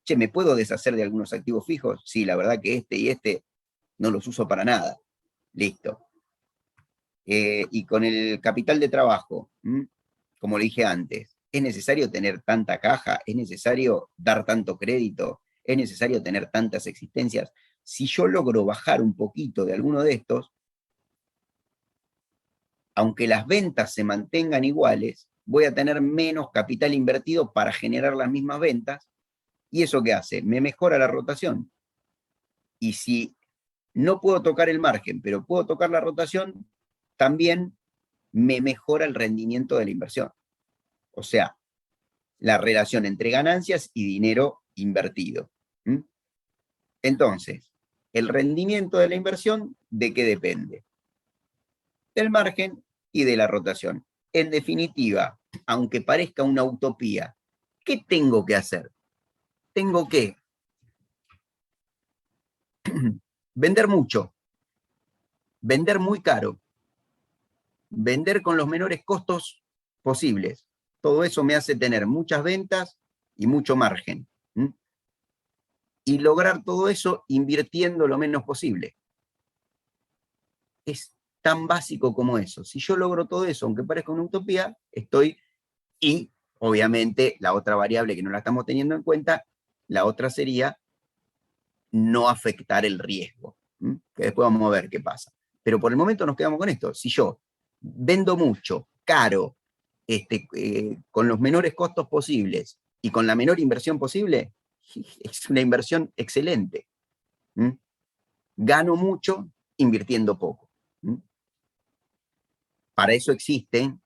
Che, ¿me puedo deshacer de algunos activos fijos? Sí, la verdad que y este no los uso para nada. Listo. Y con el capital de trabajo, como le dije antes, ¿es necesario tener tanta caja? ¿Es necesario dar tanto crédito? ¿Es necesario tener tantas existencias? Si yo logro bajar un poquito de alguno de estos, aunque las ventas se mantengan iguales, voy a tener menos capital invertido para generar las mismas ventas. ¿Y eso qué hace? Me mejora la rotación. Y si no puedo tocar el margen, pero puedo tocar la rotación, también me mejora el rendimiento de la inversión. O sea, la relación entre ganancias y dinero invertido. Entonces, el rendimiento de la inversión, ¿de qué depende? Del margen y de la rotación. En definitiva, aunque parezca una utopía, ¿qué tengo que hacer? Tengo que vender mucho, vender muy caro, vender con los menores costos posibles. Todo eso me hace tener muchas ventas y mucho margen. Y lograr todo eso invirtiendo lo menos posible. Es tan básico como eso. Si yo logro todo eso, aunque parezca una utopía, y obviamente la otra variable que no la estamos teniendo en cuenta, la otra sería no afectar el riesgo, que después vamos a ver qué pasa. Pero por el momento nos quedamos con esto. Si yo vendo mucho, caro, con los menores costos posibles y con la menor inversión posible, es una inversión excelente. Gano mucho invirtiendo poco. Para eso existen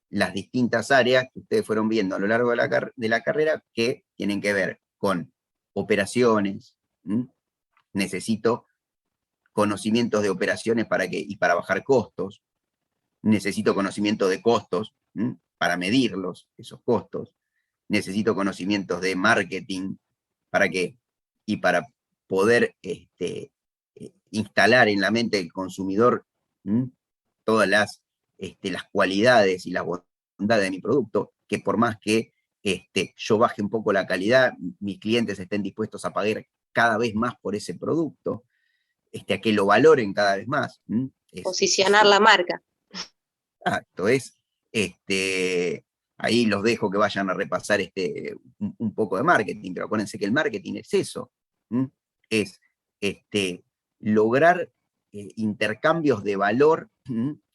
las distintas áreas que ustedes fueron viendo a lo largo de la carrera que tienen que ver con operaciones. Necesito conocimientos de operaciones y para bajar costos. Necesito conocimiento de costos para medirlos, esos costos. Necesito conocimientos de marketing, ¿para qué? Y para poder instalar en la mente del consumidor todas las cualidades y las bondades de mi producto, que por más que yo baje un poco la calidad, mis clientes estén dispuestos a pagar cada vez más por ese producto, a que lo valoren cada vez más. Posicionar la marca. Exacto, ahí los dejo que vayan a repasar un poco de marketing, pero acuérdense que el marketing es eso, es lograr intercambios de valor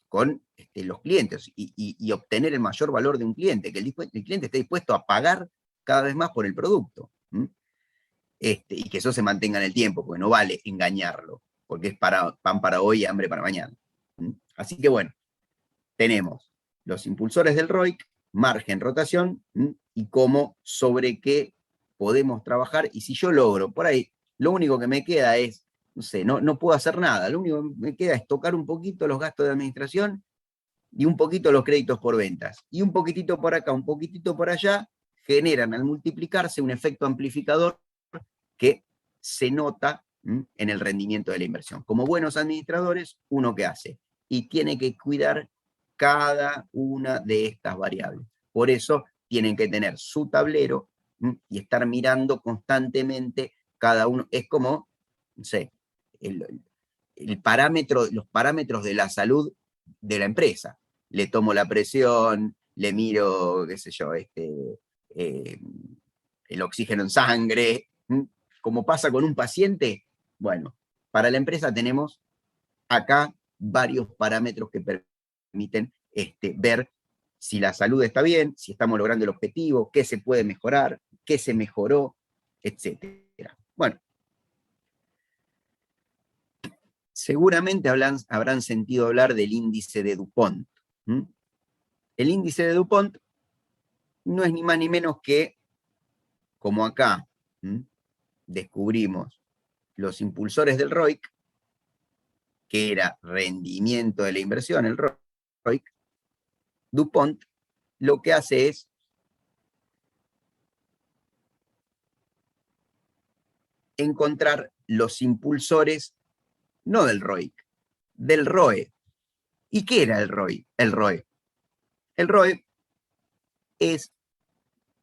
con los clientes y obtener el mayor valor de un cliente, que el cliente esté dispuesto a pagar cada vez más por el producto, y que eso se mantenga en el tiempo, porque no vale engañarlo, porque es pan para hoy y hambre para mañana. Así que bueno, tenemos los impulsores del ROIC, margen, rotación, y cómo, sobre qué podemos trabajar, y si yo logro, por ahí, lo único que me queda es, no sé, no puedo hacer nada, lo único que me queda es tocar un poquito los gastos de administración y un poquito los créditos por ventas, y un poquitito por acá, un poquitito por allá, generan al multiplicarse un efecto amplificador que se nota en el rendimiento de la inversión. Como buenos administradores, uno que hace, y tiene que cuidar cada una de estas variables. Por eso tienen que tener su tablero y estar mirando constantemente cada uno. Es como, no sé, los parámetros de la salud de la empresa. Le tomo la presión, le miro, qué sé yo, el oxígeno en sangre, como pasa con un paciente, bueno, para la empresa tenemos acá varios parámetros que permiten ver si la salud está bien, si estamos logrando el objetivo, qué se puede mejorar, qué se mejoró, etc. Bueno, seguramente habrán sentido hablar del índice de DuPont. El índice de DuPont no es ni más ni menos que, como acá descubrimos los impulsores del ROIC, que era rendimiento de la inversión, el ROIC, DuPont lo que hace es encontrar los impulsores, no del ROIC, del ROE. ¿Y qué era el ROE? El ROE es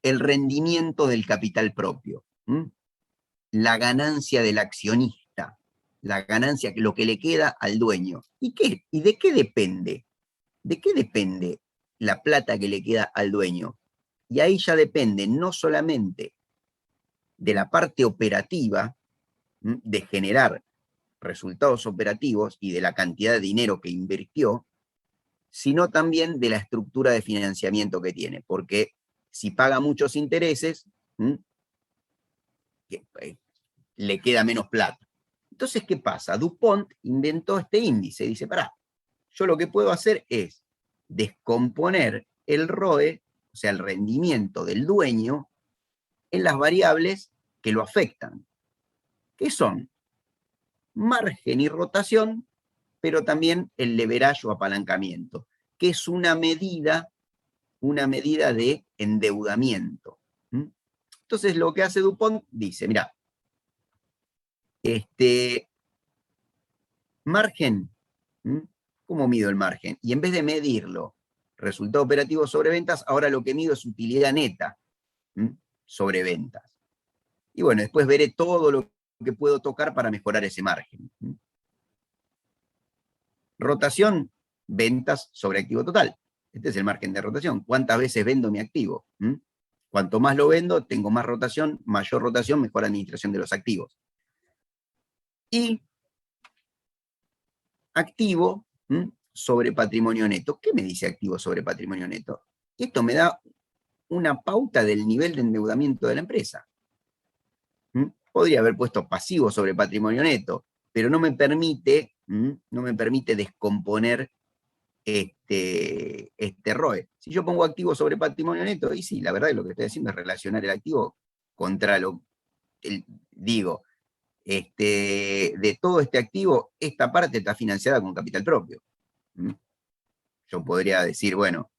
el rendimiento del capital propio, la ganancia del accionista, la ganancia, lo que le queda al dueño. ¿Y de qué depende? ¿De qué depende la plata que le queda al dueño? Y ahí ya depende no solamente de la parte operativa, de generar resultados operativos y de la cantidad de dinero que invirtió, sino también de la estructura de financiamiento que tiene, porque si paga muchos intereses, le queda menos plata. Entonces, ¿qué pasa? DuPont inventó este índice, dice, pará, yo lo que puedo hacer es descomponer el ROE, o sea, el rendimiento del dueño, en las variables que lo afectan, que son margen y rotación, pero también el leverage o apalancamiento, que es una medida de endeudamiento. Entonces, lo que hace DuPont dice, mira, margen, ¿cómo mido el margen? Y en vez de medirlo, resultado operativo sobre ventas, ahora lo que mido es utilidad neta sobre ventas. Y bueno, después veré todo lo que puedo tocar para mejorar ese margen. Rotación, ventas sobre activo total. Este es el margen de rotación. ¿Cuántas veces vendo mi activo? Cuanto más lo vendo, tengo más rotación, mayor rotación, mejor administración de los activos. Y activo sobre patrimonio neto. ¿Qué me dice activo sobre patrimonio neto? Esto me da una pauta del nivel de endeudamiento de la empresa. Podría haber puesto pasivo sobre patrimonio neto, pero no me permite descomponer este ROE. Si yo pongo activo sobre patrimonio neto, y sí, la verdad es lo que estoy haciendo es relacionar el activo contra de todo este activo, esta parte está financiada con capital propio. Yo podría decir, bueno,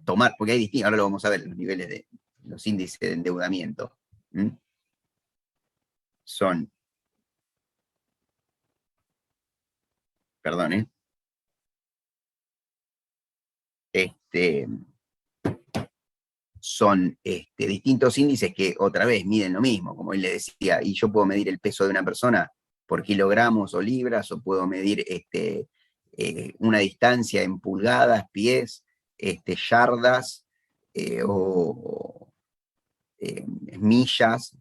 tomar, porque hay distintos, ahora lo vamos a ver, los niveles de los índices de endeudamiento. Son, perdón, son distintos índices que otra vez miden lo mismo, como él le decía, y yo puedo medir el peso de una persona por kilogramos o libras, o puedo medir una distancia en pulgadas, pies, yardas, o millas,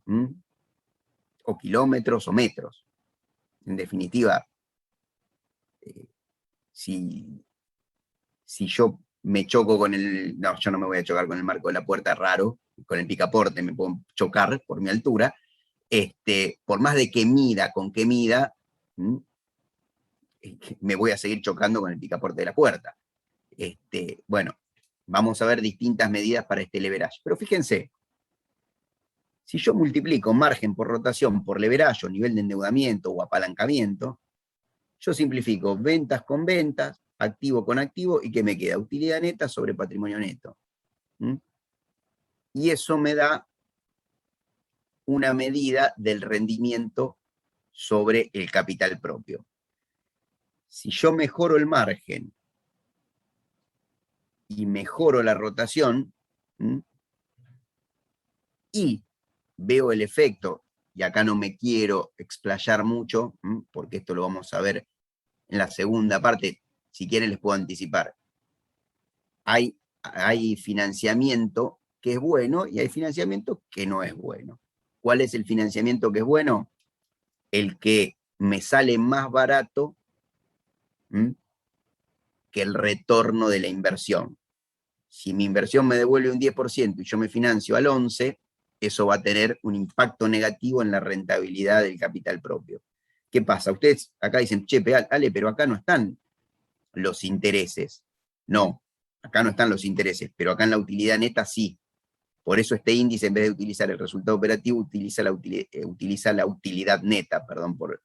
o kilómetros o metros. En definitiva, si yo me choco con no, yo no me voy a chocar con el marco de la puerta, raro, con el picaporte me puedo chocar por mi altura, por más de que mida, con qué mida, me voy a seguir chocando con el picaporte de la puerta. Bueno, vamos a ver distintas medidas para este leverage. Pero fíjense, si yo multiplico margen por rotación por leverage o nivel de endeudamiento o apalancamiento, yo simplifico ventas con ventas, activo con activo, y ¿qué me queda? Utilidad neta sobre patrimonio neto. Y eso me da una medida del rendimiento sobre el capital propio. Si yo mejoro el margen y mejoro la rotación, y veo el efecto, y acá no me quiero explayar mucho, porque esto lo vamos a ver en la segunda parte, si quieren les puedo anticipar. Hay financiamiento que es bueno y hay financiamiento que no es bueno. ¿Cuál es el financiamiento que es bueno? El que me sale más barato que el retorno de la inversión. Si mi inversión me devuelve un 10% y yo me financio al 11%, eso va a tener un impacto negativo en la rentabilidad del capital propio. ¿Qué pasa? Ustedes acá dicen, che, Ale, pero acá no están los intereses. No, acá no están los intereses, pero acá en la utilidad neta sí. Por eso este índice, en vez de utilizar el resultado operativo, utiliza la utilidad neta, perdón por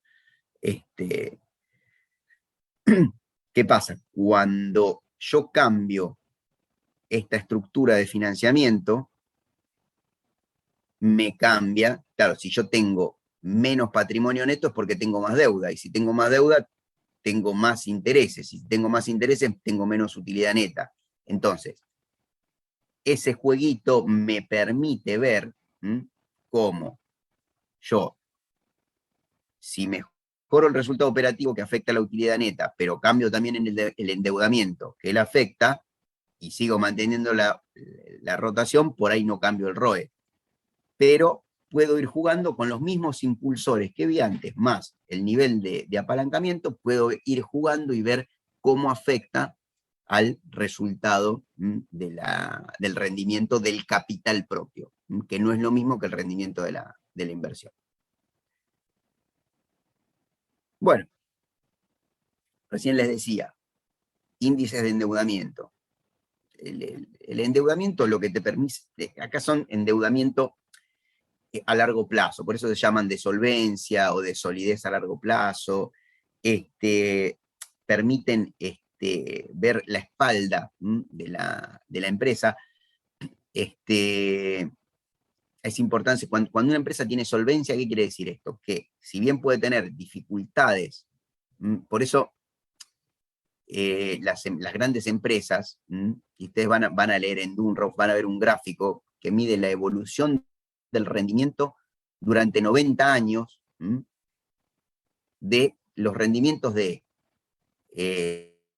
¿Qué pasa? Cuando yo cambio esta estructura de financiamiento, me cambia, claro, si yo tengo menos patrimonio neto es porque tengo más deuda, y si tengo más deuda, tengo más intereses, y si tengo más intereses, tengo menos utilidad neta. Entonces, ese jueguito me permite ver cómo yo, si mejoro el resultado operativo que afecta a la utilidad neta, pero cambio también en el endeudamiento que él afecta, y sigo manteniendo la rotación, por ahí no cambio el ROE. Pero puedo ir jugando con los mismos impulsores que vi antes, más el nivel de apalancamiento, puedo ir jugando y ver cómo afecta al resultado del rendimiento del capital propio, que no es lo mismo que el rendimiento de la inversión. Bueno, recién les decía, índices de endeudamiento. El endeudamiento lo que te permite, acá son endeudamiento a largo plazo, por eso se llaman de solvencia o de solidez a largo plazo, permiten ver la espalda de la empresa. Es importante, cuando una empresa tiene solvencia, ¿qué quiere decir esto? Que si bien puede tener dificultades, por eso las grandes empresas, y ustedes van a leer en Dunrock, van a ver un gráfico que mide la evolución del rendimiento durante 90 años de los rendimientos de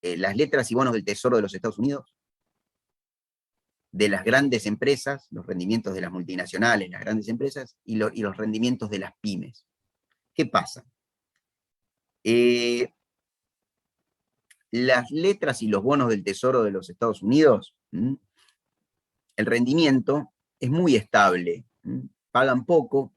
las letras y bonos del Tesoro de los Estados Unidos, de las grandes empresas, los rendimientos de las multinacionales, las grandes empresas, y los rendimientos de las pymes. ¿Qué pasa? Las letras y los bonos del Tesoro de los Estados Unidos, el rendimiento es muy estable, pagan poco,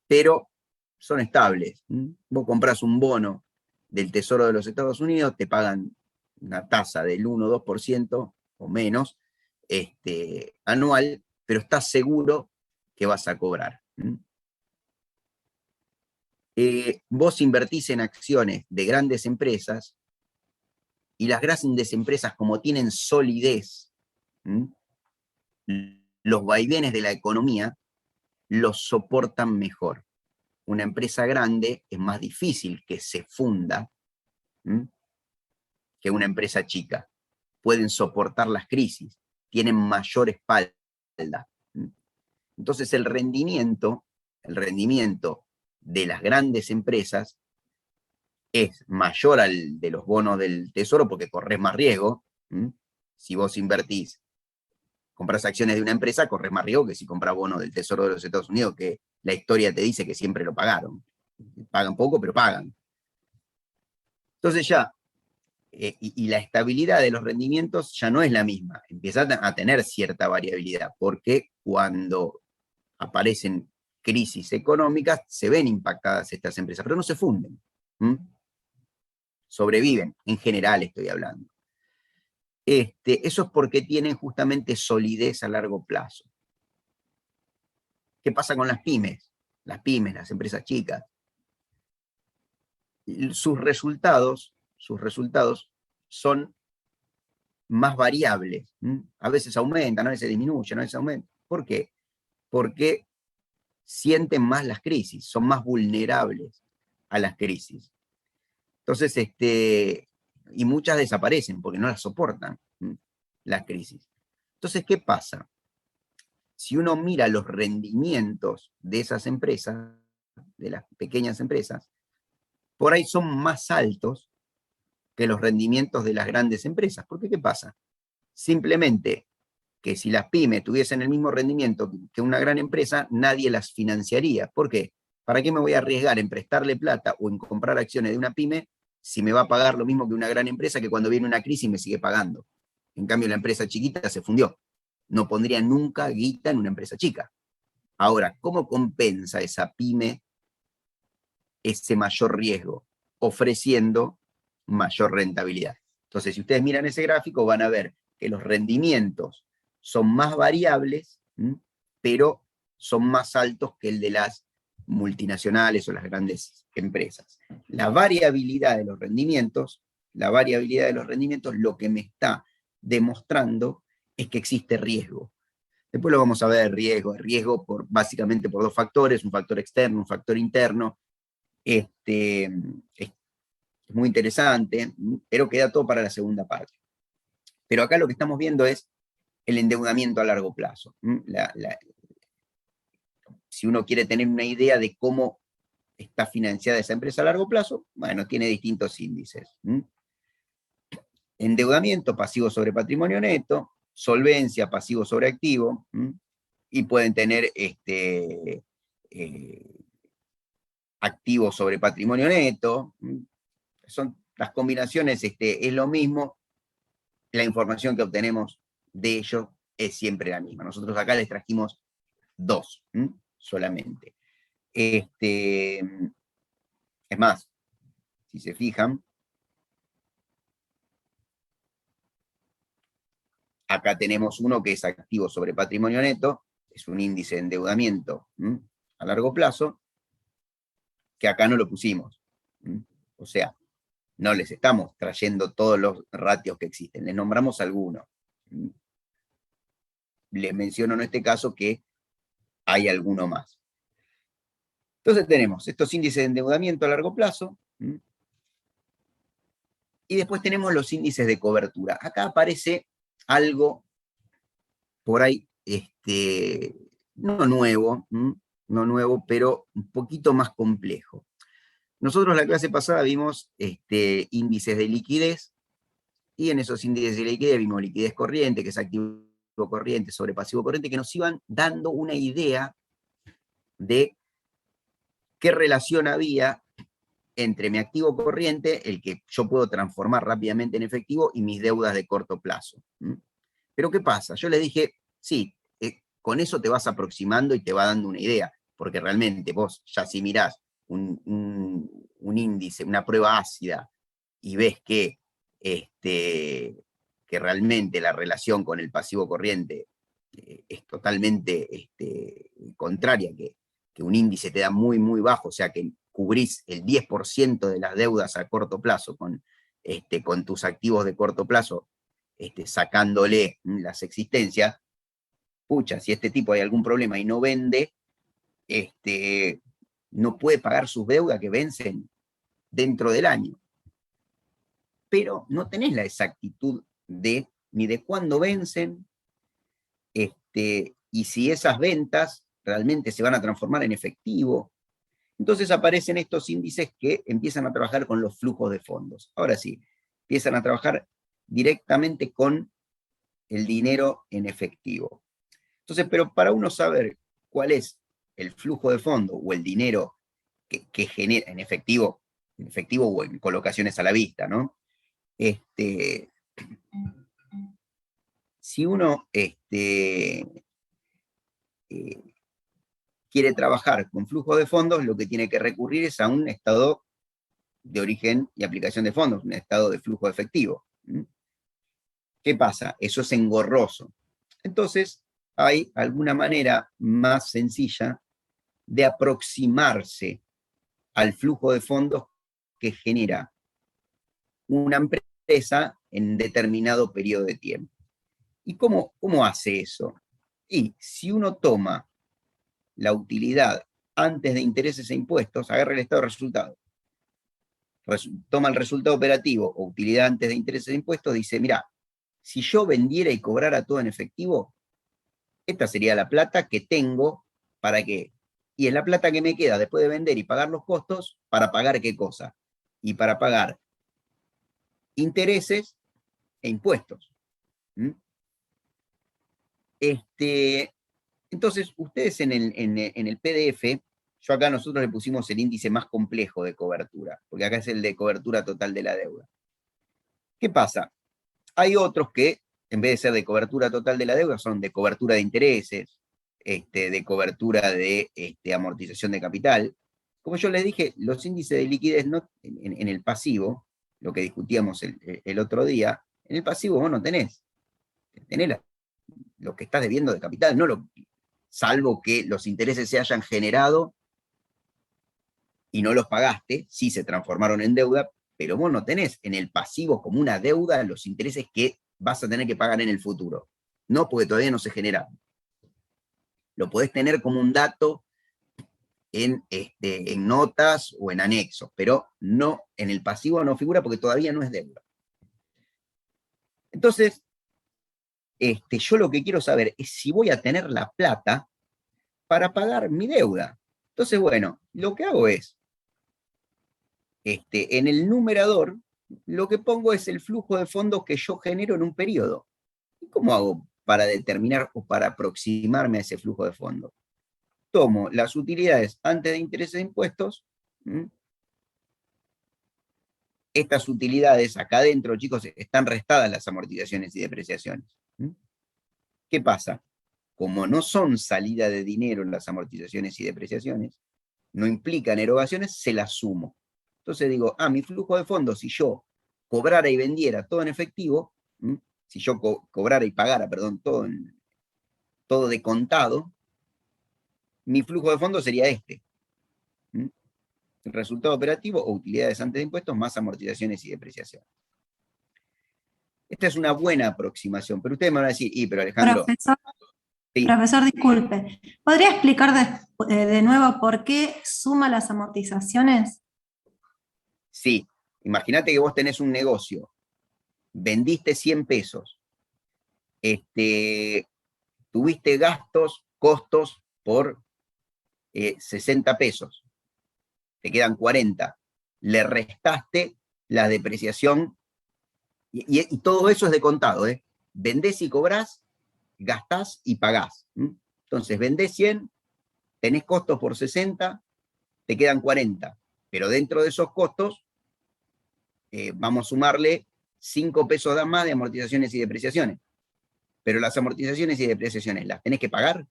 pero son estables. Vos comprás un bono del Tesoro de los Estados Unidos, te pagan una tasa del 1 o 2% o menos anual, pero estás seguro que vas a cobrar. Vos invertís en acciones de grandes empresas, y las grandes empresas, como tienen solidez, los vaivenes de la economía los soportan mejor. Una empresa grande es más difícil que se funda que una empresa chica. Pueden soportar las crisis, tienen mayor espalda. Entonces el rendimiento de las grandes empresas es mayor al de los bonos del Tesoro porque corres más riesgo. Si vos invertís, compras acciones de una empresa, corres más riesgo que si compras bonos del Tesoro de los Estados Unidos, que la historia te dice que siempre lo pagaron. Pagan poco, pero pagan. Entonces ya, y la estabilidad de los rendimientos ya no es la misma. Empieza a tener cierta variabilidad, porque cuando aparecen crisis económicas, se ven impactadas estas empresas, pero no se funden. Sobreviven, en general estoy hablando. Eso es porque tienen justamente solidez a largo plazo. ¿Qué pasa con las pymes? Las pymes, las empresas chicas. Sus resultados son más variables. A veces aumentan, a veces disminuyen, a veces aumentan. ¿Por qué? Porque sienten más las crisis, son más vulnerables a las crisis. Entonces, y muchas desaparecen porque no las soportan las crisis. Entonces, ¿qué pasa? Si uno mira los rendimientos de esas empresas, de las pequeñas empresas, por ahí son más altos que los rendimientos de las grandes empresas. ¿Por qué? ¿Qué pasa? Simplemente que si las pymes tuviesen el mismo rendimiento que una gran empresa, nadie las financiaría. ¿Por qué? ¿Para qué me voy a arriesgar en prestarle plata o en comprar acciones de una pyme si me va a pagar lo mismo que una gran empresa que cuando viene una crisis me sigue pagando? En cambio, la empresa chiquita se fundió. No pondría nunca guita en una empresa chica. Ahora, ¿cómo compensa esa pyme ese mayor riesgo? Ofreciendo mayor rentabilidad. Entonces, si ustedes miran ese gráfico, van a ver que los rendimientos son más variables, pero son más altos que el de las multinacionales o las grandes empresas. La variabilidad de los rendimientos, lo que me está demostrando es que existe riesgo. Después lo vamos a ver, riesgo básicamente por dos factores, un factor externo, un factor interno. Es muy interesante, pero queda todo para la segunda parte. Pero acá lo que estamos viendo es el endeudamiento a largo plazo. Si uno quiere tener una idea de cómo está financiada esa empresa a largo plazo, bueno, tiene distintos índices. Endeudamiento, pasivo sobre patrimonio neto, solvencia, pasivo sobre activo, y pueden tener activo sobre patrimonio neto. Son las combinaciones, es lo mismo. La información que obtenemos de ellos es siempre la misma. Nosotros acá les trajimos dos solamente. Es más, si se fijan, acá tenemos uno que es activo sobre patrimonio neto, es un índice de endeudamiento a largo plazo, que acá no lo pusimos. O sea, no les estamos trayendo todos los ratios que existen, les nombramos algunos. Les menciono en este caso que hay alguno más. Entonces tenemos estos índices de endeudamiento a largo plazo, y después tenemos los índices de cobertura. Acá aparece algo por ahí, no nuevo, pero un poquito más complejo. Nosotros la clase pasada vimos índices de liquidez, y en esos índices de liquidez vimos liquidez corriente, que es activo corriente sobre pasivo corriente, que nos iban dando una idea de qué relación había entre mi activo corriente, el que yo puedo transformar rápidamente en efectivo, y mis deudas de corto plazo. Pero ¿qué pasa? Yo les dije, sí, con eso te vas aproximando y te va dando una idea, porque realmente vos ya si mirás un índice, una prueba ácida, y ves que realmente la relación con el pasivo corriente es totalmente contraria, que un índice te da muy, muy bajo, o sea que cubrís el 10% de las deudas a corto plazo con tus activos de corto plazo, sacándole las existencias. Pucha, si este tipo hay algún problema y no vende, no puede pagar sus deudas que vencen dentro del año. Pero no tenés la exactitud ni de cuándo vencen, y si esas ventas realmente se van a transformar en efectivo. Entonces aparecen estos índices que empiezan a trabajar con los flujos de fondos. Ahora sí, empiezan a trabajar directamente con el dinero en efectivo. Entonces, pero para uno saber cuál es el flujo de fondo o el dinero que genera en efectivo o en colocaciones a la vista, ¿no? Si uno quiere trabajar con flujo de fondos, lo que tiene que recurrir es a un estado de origen y aplicación de fondos, un estado de flujo efectivo. ¿Qué pasa? Eso es engorroso. Entonces, hay alguna manera más sencilla de aproximarse al flujo de fondos que genera una empresa en determinado periodo de tiempo. ¿Y cómo hace eso? Y si uno toma la utilidad antes de intereses e impuestos, agarra el estado de resultado, toma el resultado operativo o utilidad antes de intereses e impuestos, dice, mira, si yo vendiera y cobrara todo en efectivo, esta sería la plata que tengo para qué. Y es la plata que me queda después de vender y pagar los costos, ¿para pagar qué cosa? Y para pagar intereses e impuestos. Entonces, ustedes en el PDF, yo acá nosotros le pusimos el índice más complejo de cobertura, porque acá es el de cobertura total de la deuda. ¿Qué pasa? Hay otros que, en vez de ser de cobertura total de la deuda, son de cobertura de intereses, de cobertura de amortización de capital. Como yo les dije, los índices de liquidez en el pasivo, lo que discutíamos el otro día, en el pasivo vos no tenés lo que estás debiendo de capital, salvo que los intereses se hayan generado y no los pagaste, sí se transformaron en deuda, pero vos no tenés en el pasivo como una deuda los intereses que vas a tener que pagar en el futuro. No, porque todavía no se generaron. Lo podés tener como un dato en notas o en anexos, pero no, en el pasivo no figura porque todavía no es deuda. Entonces, yo lo que quiero saber es si voy a tener la plata para pagar mi deuda. Entonces, bueno, lo que hago es, en el numerador, lo que pongo es el flujo de fondos que yo genero en un periodo. ¿Y cómo hago para determinar o para aproximarme a ese flujo de fondos? Tomo las utilidades antes de intereses e impuestos. Estas utilidades, acá adentro, chicos, están restadas las amortizaciones y depreciaciones. ¿Qué pasa? Como no son salida de dinero las amortizaciones y depreciaciones, no implican erogaciones, se las sumo. Entonces digo, mi flujo de fondos, si yo cobrara y vendiera todo en efectivo, si yo cobrara y pagara, perdón, todo de contado, mi flujo de fondos sería este. El resultado operativo o utilidades antes de impuestos más amortizaciones y depreciaciones. Esta es una buena aproximación, pero ustedes me van a decir, pero Alejandro... Sí. Profesor, disculpe, ¿podría explicar de nuevo por qué suma las amortizaciones? Sí, imagínate que vos tenés un negocio, vendiste 100 pesos, tuviste gastos, costos por 60 pesos, te quedan 40, le restaste la depreciación, y todo eso es de contado, vendés y cobrás, gastás y pagás. Entonces, vendés 100, tenés costos por 60, te quedan 40, pero dentro de esos costos, vamos a sumarle 5 pesos más de amortizaciones y depreciaciones. Pero las amortizaciones y depreciaciones, ¿las tenés que pagar?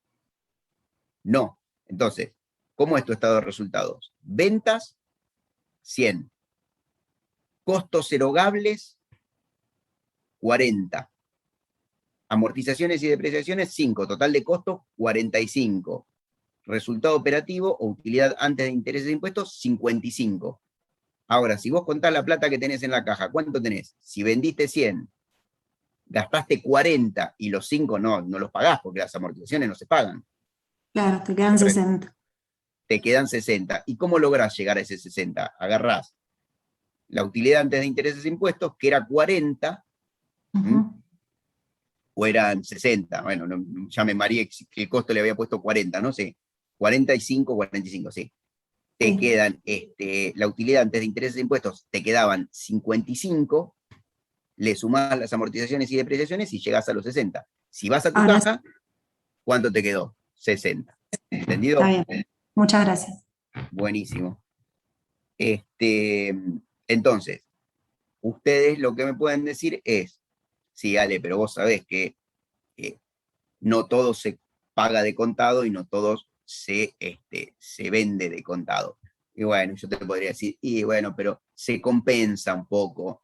No. Entonces, ¿cómo es tu estado de resultados? Ventas, 100. Costos erogables, 40. Amortizaciones y depreciaciones, 5. Total de costos, 45. Resultado operativo o utilidad antes de intereses e impuestos, 55. Ahora, si vos contás la plata que tenés en la caja, ¿cuánto tenés? Si vendiste 100, gastaste 40 y los 5 no los pagás porque las amortizaciones no se pagan. Claro, te quedan 60. Te quedan 60. ¿Y cómo lográs llegar a ese 60? Agarrás la utilidad antes de intereses e impuestos, que era 40, o eran 60. Bueno, ya me mareé que el costo le había puesto 40, no sé. 45, 45, sí. Te quedan, la utilidad antes de intereses e impuestos, te quedaban 55, le sumás las amortizaciones y depreciaciones y llegás a los 60. Si vas a tu caja, ¿cuánto te quedó? 60. ¿Entendido? Está bien. Muchas gracias. Buenísimo. Entonces, ustedes lo que me pueden decir es, sí, Ale, pero vos sabés que no todo se paga de contado y no todo se vende de contado. Y bueno, yo te podría decir, y bueno, pero se compensa un poco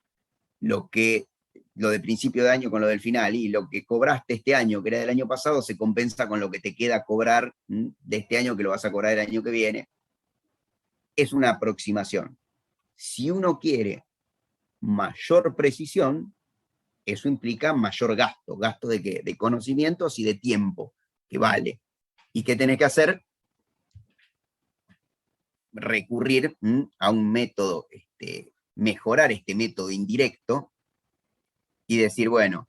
lo de principio de año con lo del final, y lo que cobraste este año, que era del año pasado, se compensa con lo que te queda cobrar de este año, que lo vas a cobrar el año que viene. Es una aproximación. Si uno quiere mayor precisión, eso implica mayor gasto. ¿Gasto de qué? De conocimientos y de tiempo, que vale. ¿Y qué tenés que hacer? Recurrir a un método, mejorar este método indirecto y decir, bueno,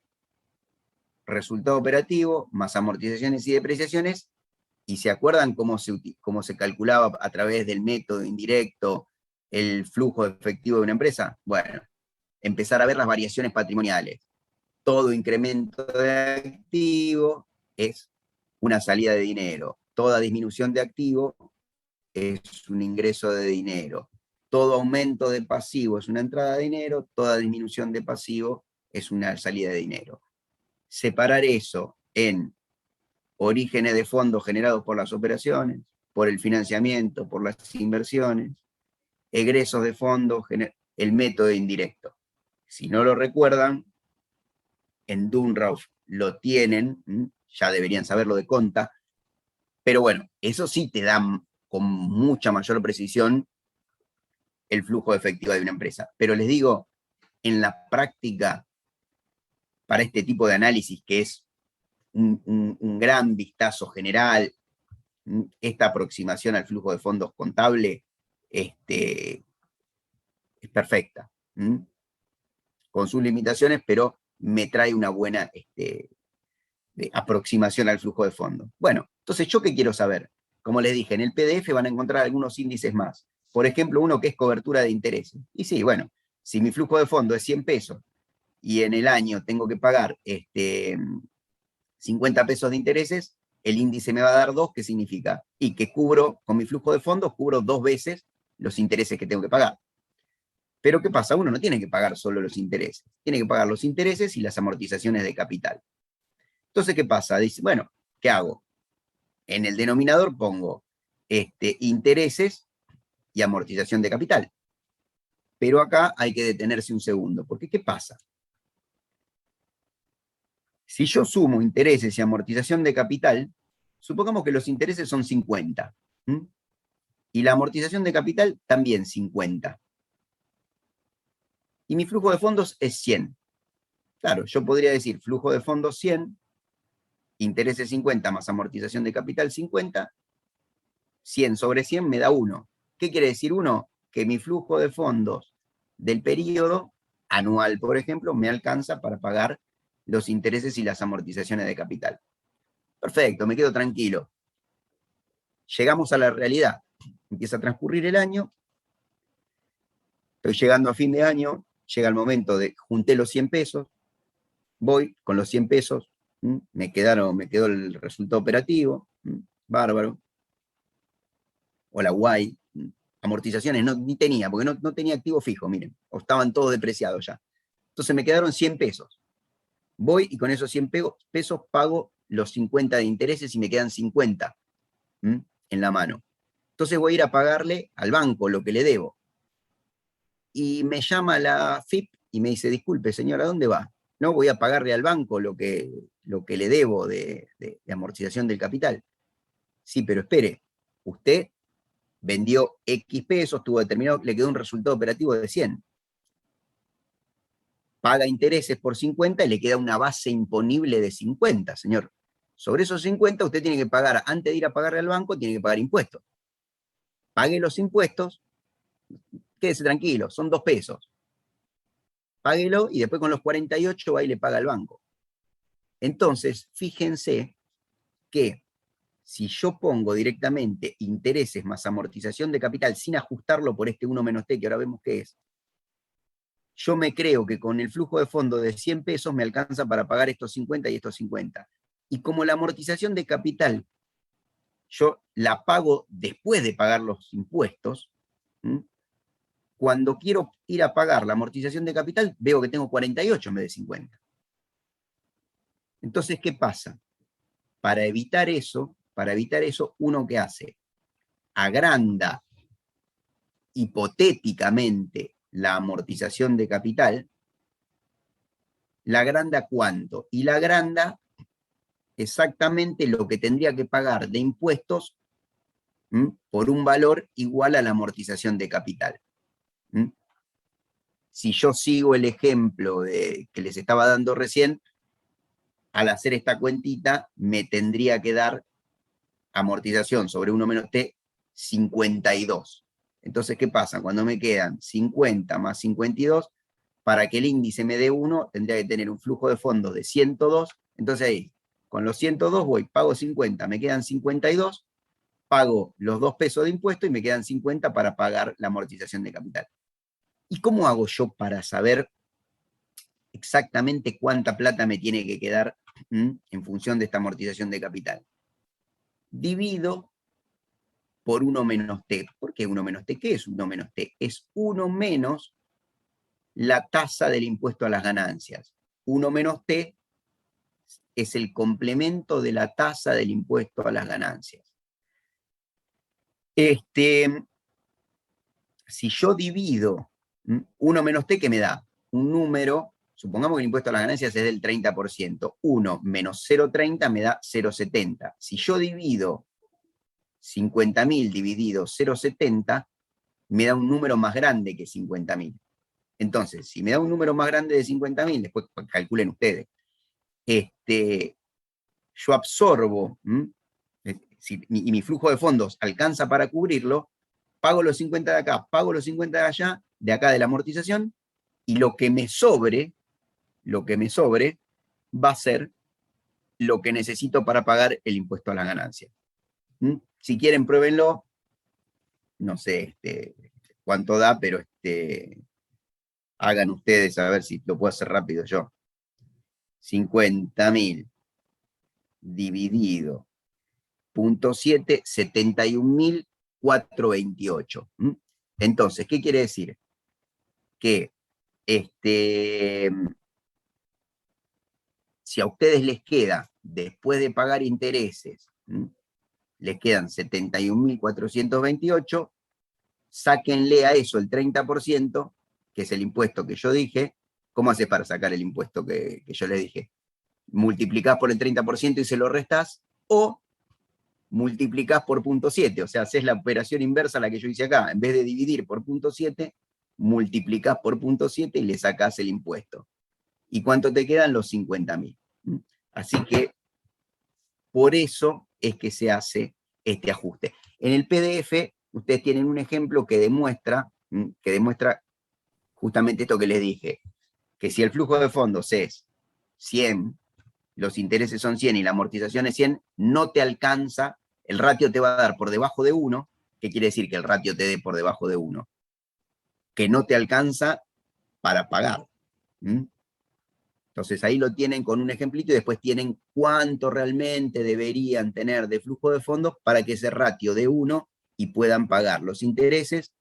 resultado operativo, más amortizaciones y depreciaciones, y ¿se acuerdan cómo se calculaba a través del método indirecto el flujo efectivo de una empresa? Bueno, empezar a ver las variaciones patrimoniales. Todo incremento de activo es una salida de dinero. Toda disminución de activo es un ingreso de dinero. Todo aumento de pasivo es una entrada de dinero, toda disminución de pasivo es una salida de dinero. Separar eso en orígenes de fondos generados por las operaciones, por el financiamiento, por las inversiones, egresos de fondos, el método indirecto. Si no lo recuerdan, en Dunrauf lo tienen, ya deberían saberlo de conta, pero bueno, eso sí te da con mucha mayor precisión el flujo de efectivo de una empresa. Pero les digo, en la práctica, para este tipo de análisis, que es un gran vistazo general, esta aproximación al flujo de fondos contable es perfecta, con sus limitaciones, pero me trae una buena aproximación al flujo de fondos. Bueno, entonces, ¿yo qué quiero saber? Como les dije, en el PDF van a encontrar algunos índices más. Por ejemplo, uno que es cobertura de intereses. Y sí, bueno, si mi flujo de fondo es 100 pesos y en el año tengo que pagar 50 pesos de intereses, el índice me va a dar 2, ¿qué significa? Y que cubro, con mi flujo de fondos, cubro 2 veces los intereses que tengo que pagar. Pero ¿qué pasa? Uno no tiene que pagar solo los intereses, tiene que pagar los intereses y las amortizaciones de capital. Entonces, ¿qué pasa? Dice, bueno, ¿qué hago? En el denominador pongo intereses y amortización de capital. Pero acá hay que detenerse un segundo, porque ¿qué pasa? Si yo sumo intereses y amortización de capital, supongamos que los intereses son 50, y la amortización de capital también 50. Y mi flujo de fondos es 100. Claro, yo podría decir flujo de fondos 100, intereses 50 más amortización de capital 50, 100 sobre 100 me da 1. ¿Qué quiere decir 1? Que mi flujo de fondos del periodo anual, por ejemplo, me alcanza para pagar los intereses y las amortizaciones de capital. Perfecto, me quedo tranquilo. Llegamos a la realidad. Empieza a transcurrir el año, estoy llegando a fin de año, llega el momento de junté los 100 pesos, voy con los 100 pesos, me quedó el resultado operativo, bárbaro. Hola, guay. Amortizaciones ni tenía, porque no tenía activo fijo, miren, o estaban todos depreciados ya. Entonces me quedaron 100 pesos. Voy y con esos 100 pesos pago los 50 de intereses y me quedan 50 en la mano. Entonces voy a ir a pagarle al banco lo que le debo. Y me llama la FIP y me dice, disculpe señora, ¿a dónde va? No, voy a pagarle al banco lo que le debo de amortización del capital. Sí, pero espere, usted vendió X pesos, tuvo determinado, le quedó un resultado operativo de 100. Paga intereses por 50 y le queda una base imponible de 50, señor. Sobre esos 50 usted tiene que pagar, antes de ir a pagarle al banco, tiene que pagar impuestos. Pague los impuestos, quédese tranquilo, son 2 pesos. Páguelo y después con los 48 va y le paga al banco. Entonces, fíjense que si yo pongo directamente intereses más amortización de capital sin ajustarlo por este 1 menos T, que ahora vemos qué es, yo me creo que con el flujo de fondo de 100 pesos me alcanza para pagar estos 50 y estos 50. Y como la amortización de capital yo la pago después de pagar los impuestos, cuando quiero ir a pagar la amortización de capital, veo que tengo 48 en vez de 50. Entonces, ¿qué pasa? Para evitar eso, uno ¿qué hace? Agranda hipotéticamente la amortización de capital. ¿La agranda cuánto? Y la agranda exactamente lo que tendría que pagar de impuestos por un valor igual a la amortización de capital. Si yo sigo el ejemplo que les estaba dando recién, al hacer esta cuentita me tendría que dar amortización sobre 1 menos T 52. Entonces, ¿qué pasa? Cuando me quedan 50 más 52, para que el índice me dé 1, tendría que tener un flujo de fondos de 102. Entonces ahí, con los 102 voy, pago 50, me quedan 52, pago los 2 pesos de impuesto y me quedan 50 para pagar la amortización de capital. ¿Y cómo hago yo para saber exactamente cuánta plata me tiene que quedar en función de esta amortización de capital. Divido por 1 menos t. ¿Por qué 1 menos t? ¿Qué es 1 menos t? Es 1 menos la tasa del impuesto a las ganancias. 1 menos t es el complemento de la tasa del impuesto a las ganancias. Si yo divido 1 menos t, ¿qué me da? Un número, supongamos que el impuesto a las ganancias es del 30%. 1 menos 0,30 me da 0,70. Si yo divido 50.000 dividido 0,70, me da un número más grande que 50.000. Entonces, si me da un número más grande de 50.000, después calculen ustedes, yo absorbo, y mi flujo de fondos alcanza para cubrirlo, pago los 50 de acá, pago los 50 de allá, de acá de la amortización, y lo que me sobre va a ser lo que necesito para pagar el impuesto a la ganancia. Si quieren, pruébenlo. No sé cuánto da, pero hagan ustedes a ver si lo puedo hacer rápido yo. 50.000 dividido 0,7, 71.428. Entonces, ¿qué quiere decir? Que si a ustedes les queda, después de pagar intereses, les quedan 71.428, sáquenle a eso el 30%, que es el impuesto que yo dije. ¿Cómo haces para sacar el impuesto que yo les dije? Multiplicás por el 30% y se lo restás, o multiplicás por 0,7, o sea, haces la operación inversa a la que yo hice acá. En vez de dividir por 0,7, multiplicás por 0,7 y le sacás el impuesto. ¿Y cuánto te quedan? Los 50.000. Así que, por eso es que se hace este ajuste. En el PDF, ustedes tienen un ejemplo que demuestra justamente esto que les dije, que si el flujo de fondos es 100, los intereses son 100 y la amortización es 100, no te alcanza, el ratio te va a dar por debajo de 1. ¿Qué quiere decir que el ratio te dé por debajo de 1? Que no te alcanza para pagar. Entonces ahí lo tienen con un ejemplito y después tienen cuánto realmente deberían tener de flujo de fondos para que ese ratio dé 1 y puedan pagar los intereses,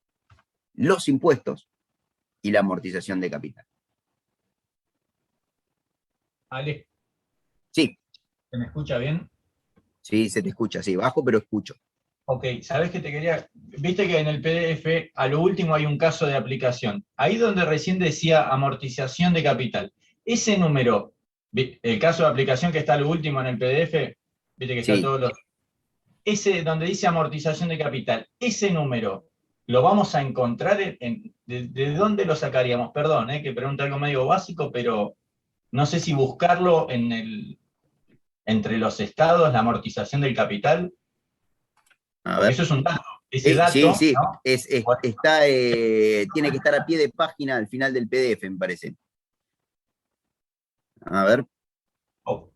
los impuestos y la amortización de capital. Ale, Sí. ¿se me escucha bien? Sí, se te escucha, sí, bajo, pero escucho. Ok, ¿sabés qué te quería? Viste que en el PDF a lo último hay un caso de aplicación. Ahí donde recién decía amortización de capital. Ese número, el caso de aplicación que está a lo último en el PDF, viste que está Sí. todos los... Ese donde dice amortización de capital, ese número, ¿lo vamos a encontrar? ¿De dónde lo sacaríamos? Perdón, que pregunto algo medio básico, pero no sé si buscarlo entre los estados, la amortización del capital. A Porque ver. eso es un dato. Ese dato, Sí, sí, ¿no? tiene que estar a pie de página al final del PDF, me parece. A ver. Oh.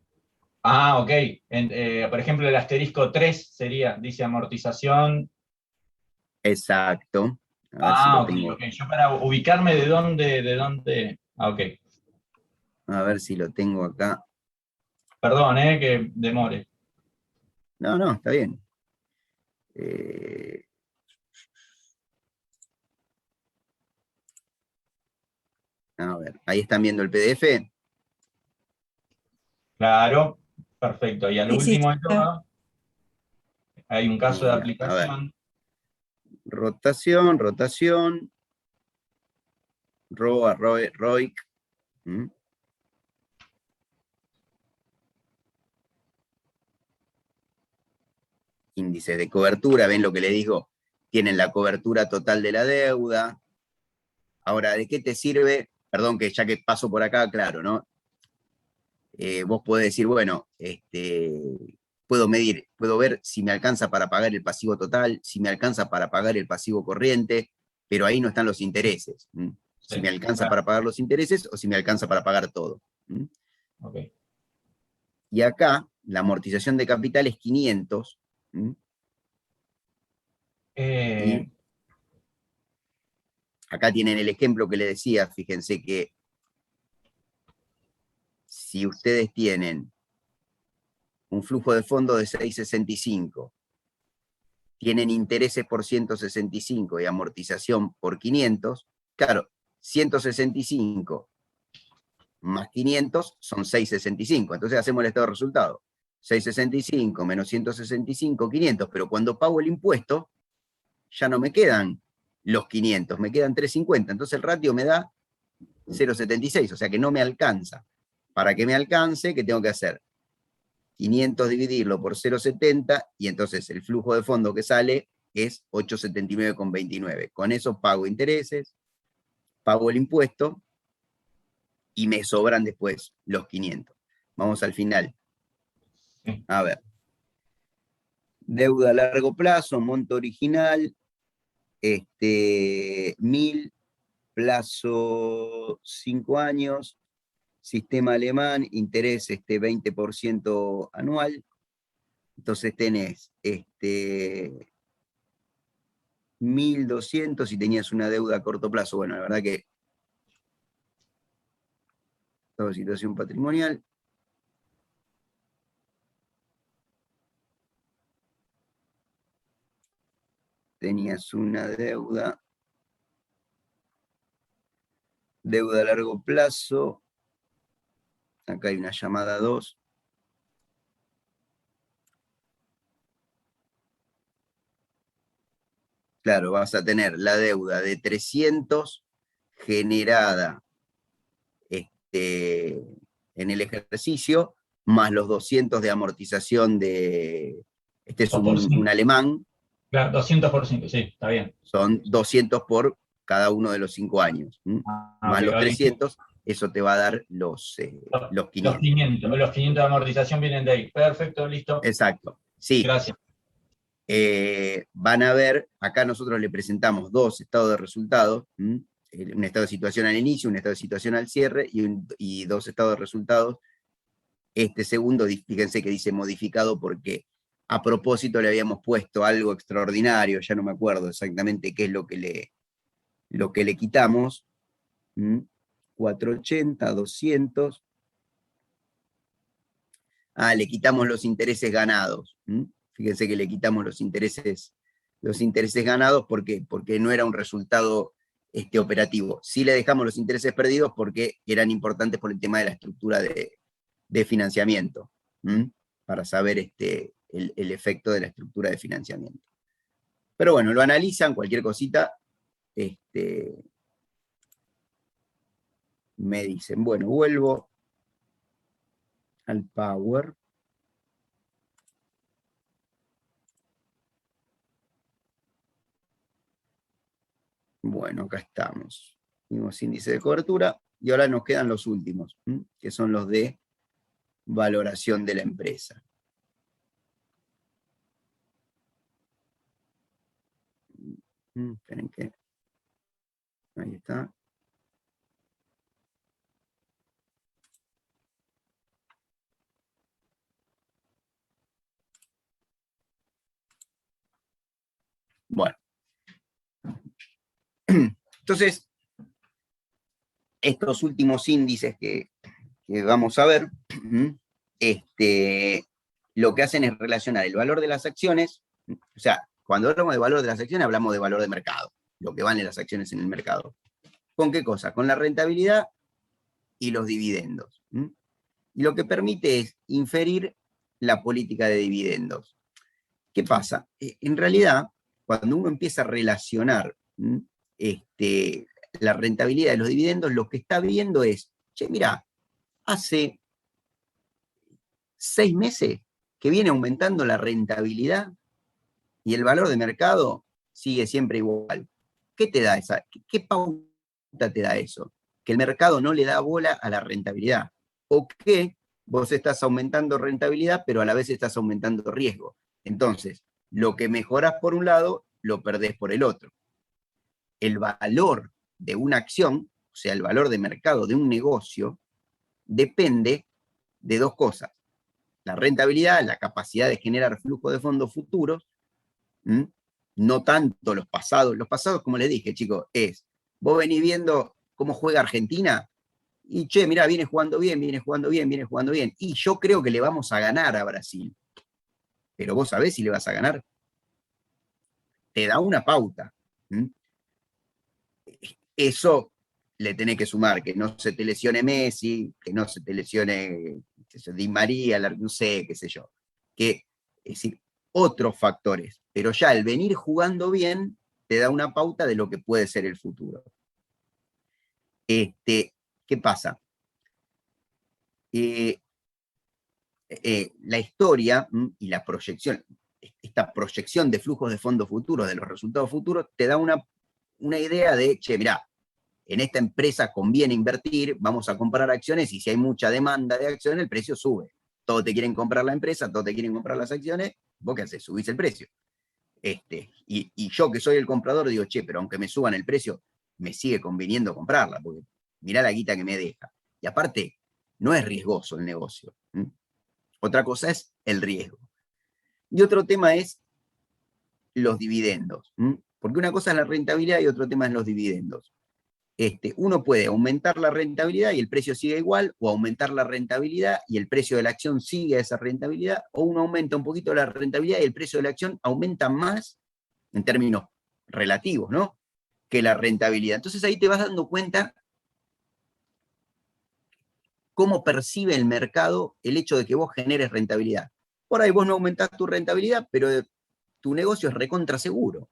Ah, ok. Por ejemplo, el asterisco 3 sería, dice amortización. Exacto. A ver si lo tengo. Ok. Yo para ubicarme de dónde. Ah, ok. A ver si lo tengo acá. Perdón, que demore. No, está bien. A ver, ahí están viendo el PDF. Claro, perfecto. Y al Sí, sí, último de todo, hay un caso de Mira, a ver. aplicación. Rotación, ROA, ROIC. Índices de cobertura, ven lo que les digo, tienen la cobertura total de la deuda. Ahora, ¿de qué te sirve? Perdón, que ya que paso por acá, claro, ¿no? Vos podés decir, bueno, puedo medir, puedo ver si me alcanza para pagar el pasivo total, si me alcanza para pagar el pasivo corriente, pero ahí no están los intereses. Si Sí, me alcanza claro. para pagar los intereses o si me alcanza para pagar todo. Okay. Y acá, la amortización de capital es 500. Y acá tienen el ejemplo que les decía, fíjense que si ustedes tienen un flujo de fondo de 6,65, tienen intereses por 165 y amortización por 500, claro, 165 más 500 son 665, entonces hacemos el estado de resultado. 665 menos 165, 500, pero cuando pago el impuesto, ya no me quedan los 500, me quedan 350, entonces el ratio me da 0,76, o sea que no me alcanza. Para que me alcance, ¿qué tengo que hacer? 500 dividirlo por 0,70 y entonces el flujo de fondo que sale es 879,29. Con eso pago intereses, pago el impuesto y me sobran después los 500. Vamos al final. A ver. Deuda a largo plazo, monto original, 1000, plazo 5 años, sistema alemán, interés 20% anual. Entonces tenés 1.200 y tenías una deuda a corto plazo. Bueno, la verdad que toda situación patrimonial. Tenías una deuda a largo plazo. Acá hay una llamada 2. Claro, vas a tener la deuda de 300 generada en el ejercicio, más los 200 de amortización de... Este es un alemán. Claro, 200 por 5, sí, está bien. Son 200 por cada uno de los 5 años. Más los 300, eso te va a dar los 500. Los 500 de amortización vienen de ahí. Perfecto, listo. Exacto. Sí. Gracias. Van a ver, acá nosotros le presentamos 2 estados de resultados, un estado de situación al inicio, un estado de situación al cierre, y 2 estados de resultados. Este segundo, fíjense que dice modificado porque a propósito le habíamos puesto algo extraordinario, ya no me acuerdo exactamente qué es lo que le quitamos. 480, 200. Le quitamos los intereses ganados. Fíjense que le quitamos los intereses ganados porque no era un resultado operativo. Sí le dejamos los intereses perdidos porque eran importantes por el tema de la estructura de financiamiento, para saber el efecto de la estructura de financiamiento. Pero bueno, lo analizan, cualquier cosita, me dicen. Bueno, vuelvo al Power. Bueno, acá estamos. Vimos índice de cobertura y ahora nos quedan los últimos, que son los de valoración de la empresa. Esperen que... Ahí está. Bueno. Entonces, estos últimos índices que vamos a ver, lo que hacen es relacionar el valor de las acciones, o sea, cuando hablamos de valor de las acciones, hablamos de valor de mercado, lo que valen las acciones en el mercado. ¿Con qué cosa? Con la rentabilidad y los dividendos. Y lo que permite es inferir la política de dividendos. ¿Qué pasa? En realidad, cuando uno empieza a relacionar la rentabilidad de los dividendos, lo que está viendo es, che, mira, hace 6 meses que viene aumentando la rentabilidad y el valor de mercado sigue siempre igual. ¿Qué te da esa? ¿Qué pauta te da eso? Que el mercado no le da bola a la rentabilidad. O que vos estás aumentando rentabilidad, pero a la vez estás aumentando riesgo. Entonces, lo que mejorás por un lado, lo perdés por el otro. El valor de una acción, o sea, el valor de mercado de un negocio, depende de 2 cosas. La rentabilidad, la capacidad de generar flujo de fondos futuros, no tanto los pasados. Los pasados, como les dije, chicos, vos venís viendo cómo juega Argentina y che, mirá, viene jugando bien, viene jugando bien, viene jugando bien, y yo creo que le vamos a ganar a Brasil. Pero vos sabés si le vas a ganar. Te da una pauta. ¿Mm? Eso le tenés que sumar, que no se te lesione Messi, que no se te lesione Di María, no sé, qué sé yo. Que, es decir, otros factores. Pero ya el venir jugando bien te da una pauta de lo que puede ser el futuro. ¿Qué pasa? La historia y la proyección, esta proyección de flujos de fondos futuros, de los resultados futuros, te da una idea de, che, mirá, en esta empresa conviene invertir, vamos a comprar acciones y si hay mucha demanda de acciones, el precio sube. Todos te quieren comprar la empresa, todos te quieren comprar las acciones, ¿vos qué haces? Subís el precio. Y yo que soy el comprador digo, che, pero aunque me suban el precio, me sigue conviniendo comprarla, porque mirá la guita que me deja. Y aparte, no es riesgoso el negocio. Otra cosa es el riesgo. Y otro tema es los dividendos. Porque una cosa es la rentabilidad y otro tema es los dividendos. Uno puede aumentar la rentabilidad y el precio sigue igual, o aumentar la rentabilidad y el precio de la acción sigue a esa rentabilidad, o uno aumenta un poquito la rentabilidad y el precio de la acción aumenta más en términos relativos, ¿no? Que la rentabilidad. Entonces ahí te vas dando cuenta cómo percibe el mercado el hecho de que vos generes rentabilidad. Por ahí vos no aumentás tu rentabilidad, pero tu negocio es recontra seguro.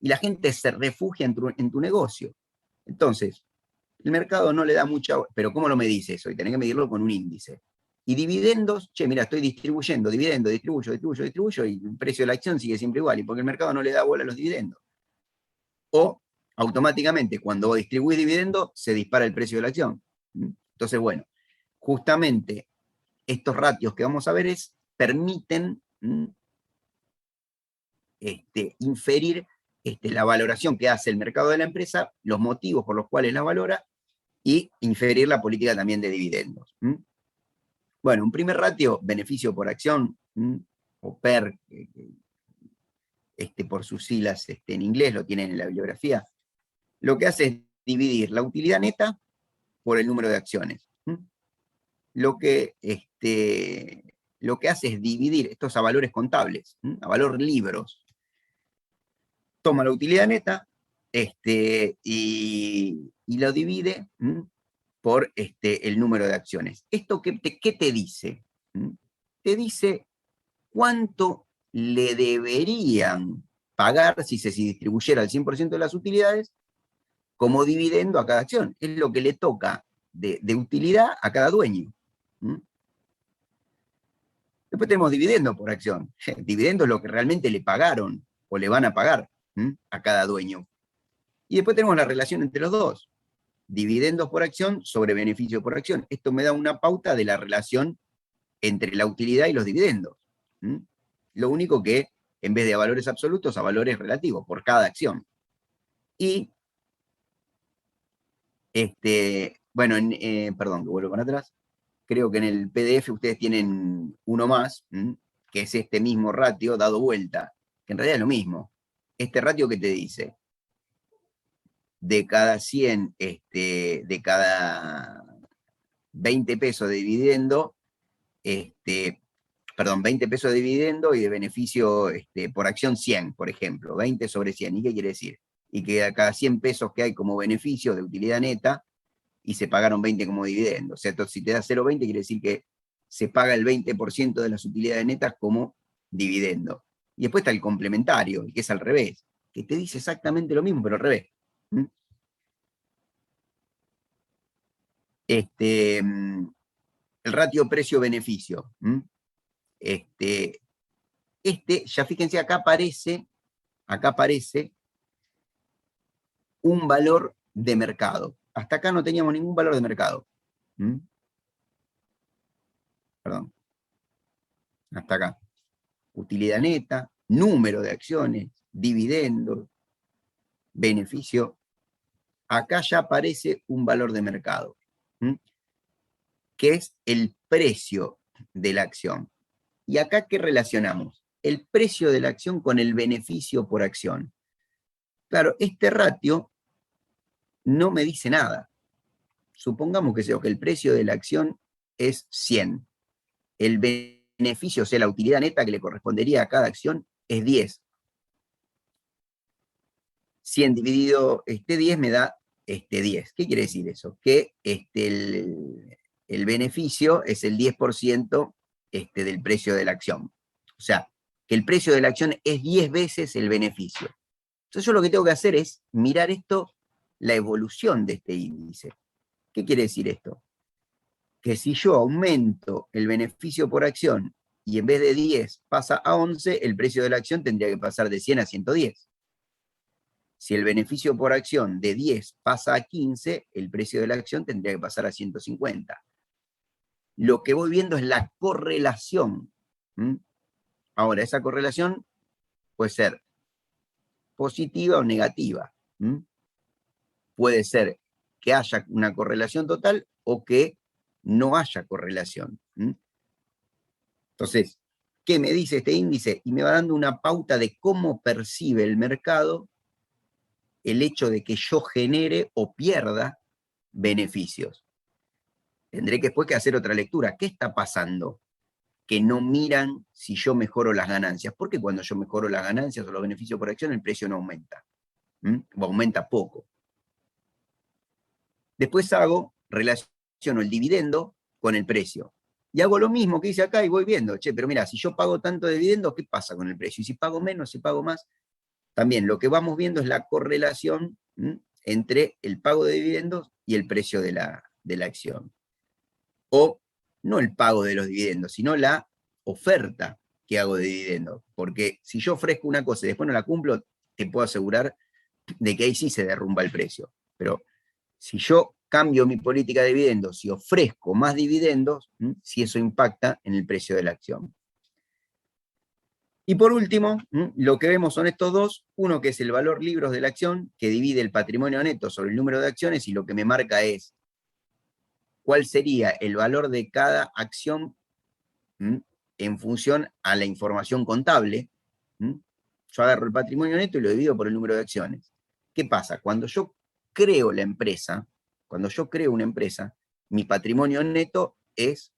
Y la gente se refugia en tu negocio. Entonces, el mercado no le da mucha... Pero ¿cómo lo medís eso? Y tenés que medirlo con un índice. Y dividendos, che, mira, estoy distribuyendo dividendos, distribuyo, y el precio de la acción sigue siempre igual, y porque el mercado no le da bola a los dividendos. O automáticamente, cuando vos distribuís dividendos, se dispara el precio de la acción. Entonces, bueno, justamente estos ratios que vamos a ver permiten inferir la valoración que hace el mercado de la empresa, los motivos por los cuales la valora, y inferir la política también de dividendos. Bueno, un primer ratio, beneficio por acción, o PER, por sus siglas en inglés, lo tienen en la bibliografía, lo que hace es dividir la utilidad neta por el número de acciones. Lo que hace es dividir estos a valores contables, a valor libros. Toma la utilidad neta y lo divide por el número de acciones. ¿Esto qué te dice? Te dice cuánto le deberían pagar si se distribuyera el 100% de las utilidades como dividendo a cada acción. Es lo que le toca de utilidad a cada dueño. Después tenemos dividendo por acción. Dividendo es lo que realmente le pagaron o le van a pagar a cada dueño. Y después tenemos la relación entre los dos. Dividendos por acción sobre beneficio por acción. Esto me da una pauta de la relación entre la utilidad y los dividendos. Lo único que, en vez de a valores absolutos, a valores relativos, por cada acción. Y, bueno, perdón, que vuelvo para atrás. Creo que en el PDF ustedes tienen uno más, que es este mismo ratio dado vuelta, que en realidad es lo mismo. Este ratio que te dice, de cada 100, de cada 20 pesos de dividendo, 20 pesos de dividendo y de beneficio por acción 100, por ejemplo, 20 sobre 100. ¿Y qué quiere decir? Y que a cada 100 pesos que hay como beneficio de utilidad neta, y se pagaron 20 como dividendo. O sea, si te da 0,20 quiere decir que se paga el 20% de las utilidades netas como dividendo. Y después está el complementario, el que es al revés, que te dice exactamente lo mismo, pero al revés. El ratio precio-beneficio. Ya fíjense, acá aparece un valor de mercado. Hasta acá no teníamos ningún valor de mercado. Perdón. Hasta acá. Utilidad neta, número de acciones, dividendos, beneficio. Acá ya aparece un valor de mercado, que es el precio de la acción. ¿Y acá qué relacionamos? El precio de la acción con el beneficio por acción. Claro, este ratio no me dice nada. supongamos que el precio de la acción es 100. El beneficio, o sea, la utilidad neta que le correspondería a cada acción es 10. 100 dividido 10 me da 10. ¿Qué quiere decir eso? Que el beneficio es el 10% del precio de la acción. O sea, que el precio de la acción es 10 veces el beneficio. Entonces yo lo que tengo que hacer es mirar esto, la evolución de este índice. ¿Qué quiere decir esto? Que si yo aumento el beneficio por acción y en vez de 10 pasa a 11, el precio de la acción tendría que pasar de 100 a 110. Si el beneficio por acción de 10 pasa a 15, el precio de la acción tendría que pasar a 150. Lo que voy viendo es la correlación. Ahora, esa correlación puede ser positiva o negativa. Puede ser que haya una correlación total o que no haya correlación. Entonces, ¿qué me dice este índice? Y me va dando una pauta de cómo percibe el mercado el hecho de que yo genere o pierda beneficios. Tendré que después que hacer otra lectura. ¿Qué está pasando? Que no miran si yo mejoro las ganancias. ¿Por qué cuando yo mejoro las ganancias o los beneficios por acción el precio no aumenta? O aumenta poco. Después relaciono el dividendo con el precio. Y hago lo mismo que hice acá y voy viendo, pero mira, si yo pago tanto de dividendo, ¿qué pasa con el precio? Y si pago menos, si pago más. También lo que vamos viendo es la correlación entre el pago de dividendos y el precio de la acción. O no el pago de los dividendos, sino la oferta que hago de dividendos. Porque si yo ofrezco una cosa y después no la cumplo, te puedo asegurar de que ahí sí se derrumba el precio. Pero si yo cambio mi política de dividendos y ofrezco más dividendos, si eso impacta en el precio de la acción. Y por último, lo que vemos son estos dos, uno que es el valor libros de la acción, que divide el patrimonio neto sobre el número de acciones, y lo que me marca es cuál sería el valor de cada acción en función a la información contable. Yo agarro el patrimonio neto y lo divido por el número de acciones. ¿Qué pasa? Cuando yo creo la empresa, cuando yo creo una empresa, mi patrimonio neto es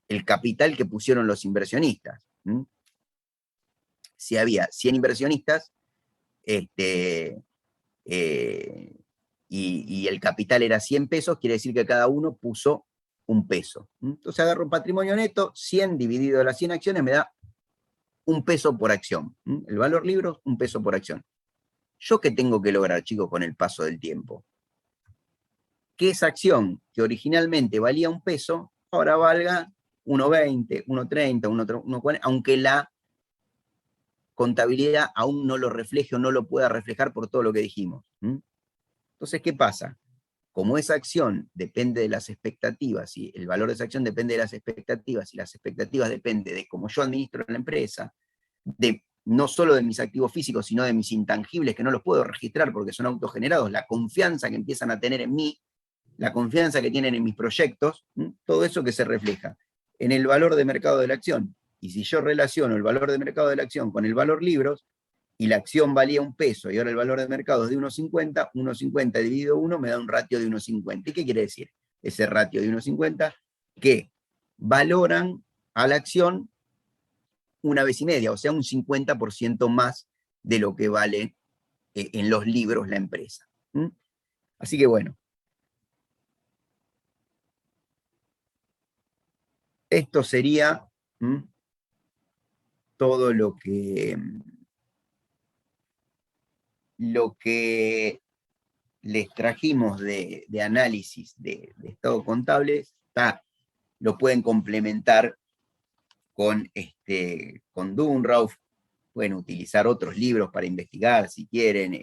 el capital que pusieron los inversionistas. Si había 100 inversionistas y el capital era 100 pesos, quiere decir que cada uno puso un peso. Entonces agarro un patrimonio neto, 100 dividido las 100 acciones me da un peso por acción. El valor libros, un peso por acción. ¿Yo qué tengo que lograr, chicos, con el paso del tiempo? Que esa acción que originalmente valía un peso, ahora valga 1,20, 1,30, 1,40, aunque la contabilidad aún no lo refleje o no lo pueda reflejar por todo lo que dijimos. Entonces, ¿qué pasa? Como esa acción depende de las expectativas, y el valor de esa acción depende de las expectativas, y las expectativas dependen de cómo yo administro la empresa, no solo de mis activos físicos, sino de mis intangibles, que no los puedo registrar porque son autogenerados, la confianza que empiezan a tener en mí, la confianza que tienen en mis proyectos, todo eso que se refleja en el valor de mercado de la acción. Y si yo relaciono el valor de mercado de la acción con el valor libros, y la acción valía un peso, y ahora el valor de mercado es de 1,50, 1,50 dividido 1 me da un ratio de 1,50. ¿Y qué quiere decir ese ratio de 1,50? Que valoran a la acción 1,5 veces, o sea, un 50% más de lo que vale en los libros la empresa. Así que bueno. Esto sería todo lo que les trajimos de análisis de estado contable. Lo pueden complementar con Dunrauf, pueden utilizar otros libros para investigar si quieren,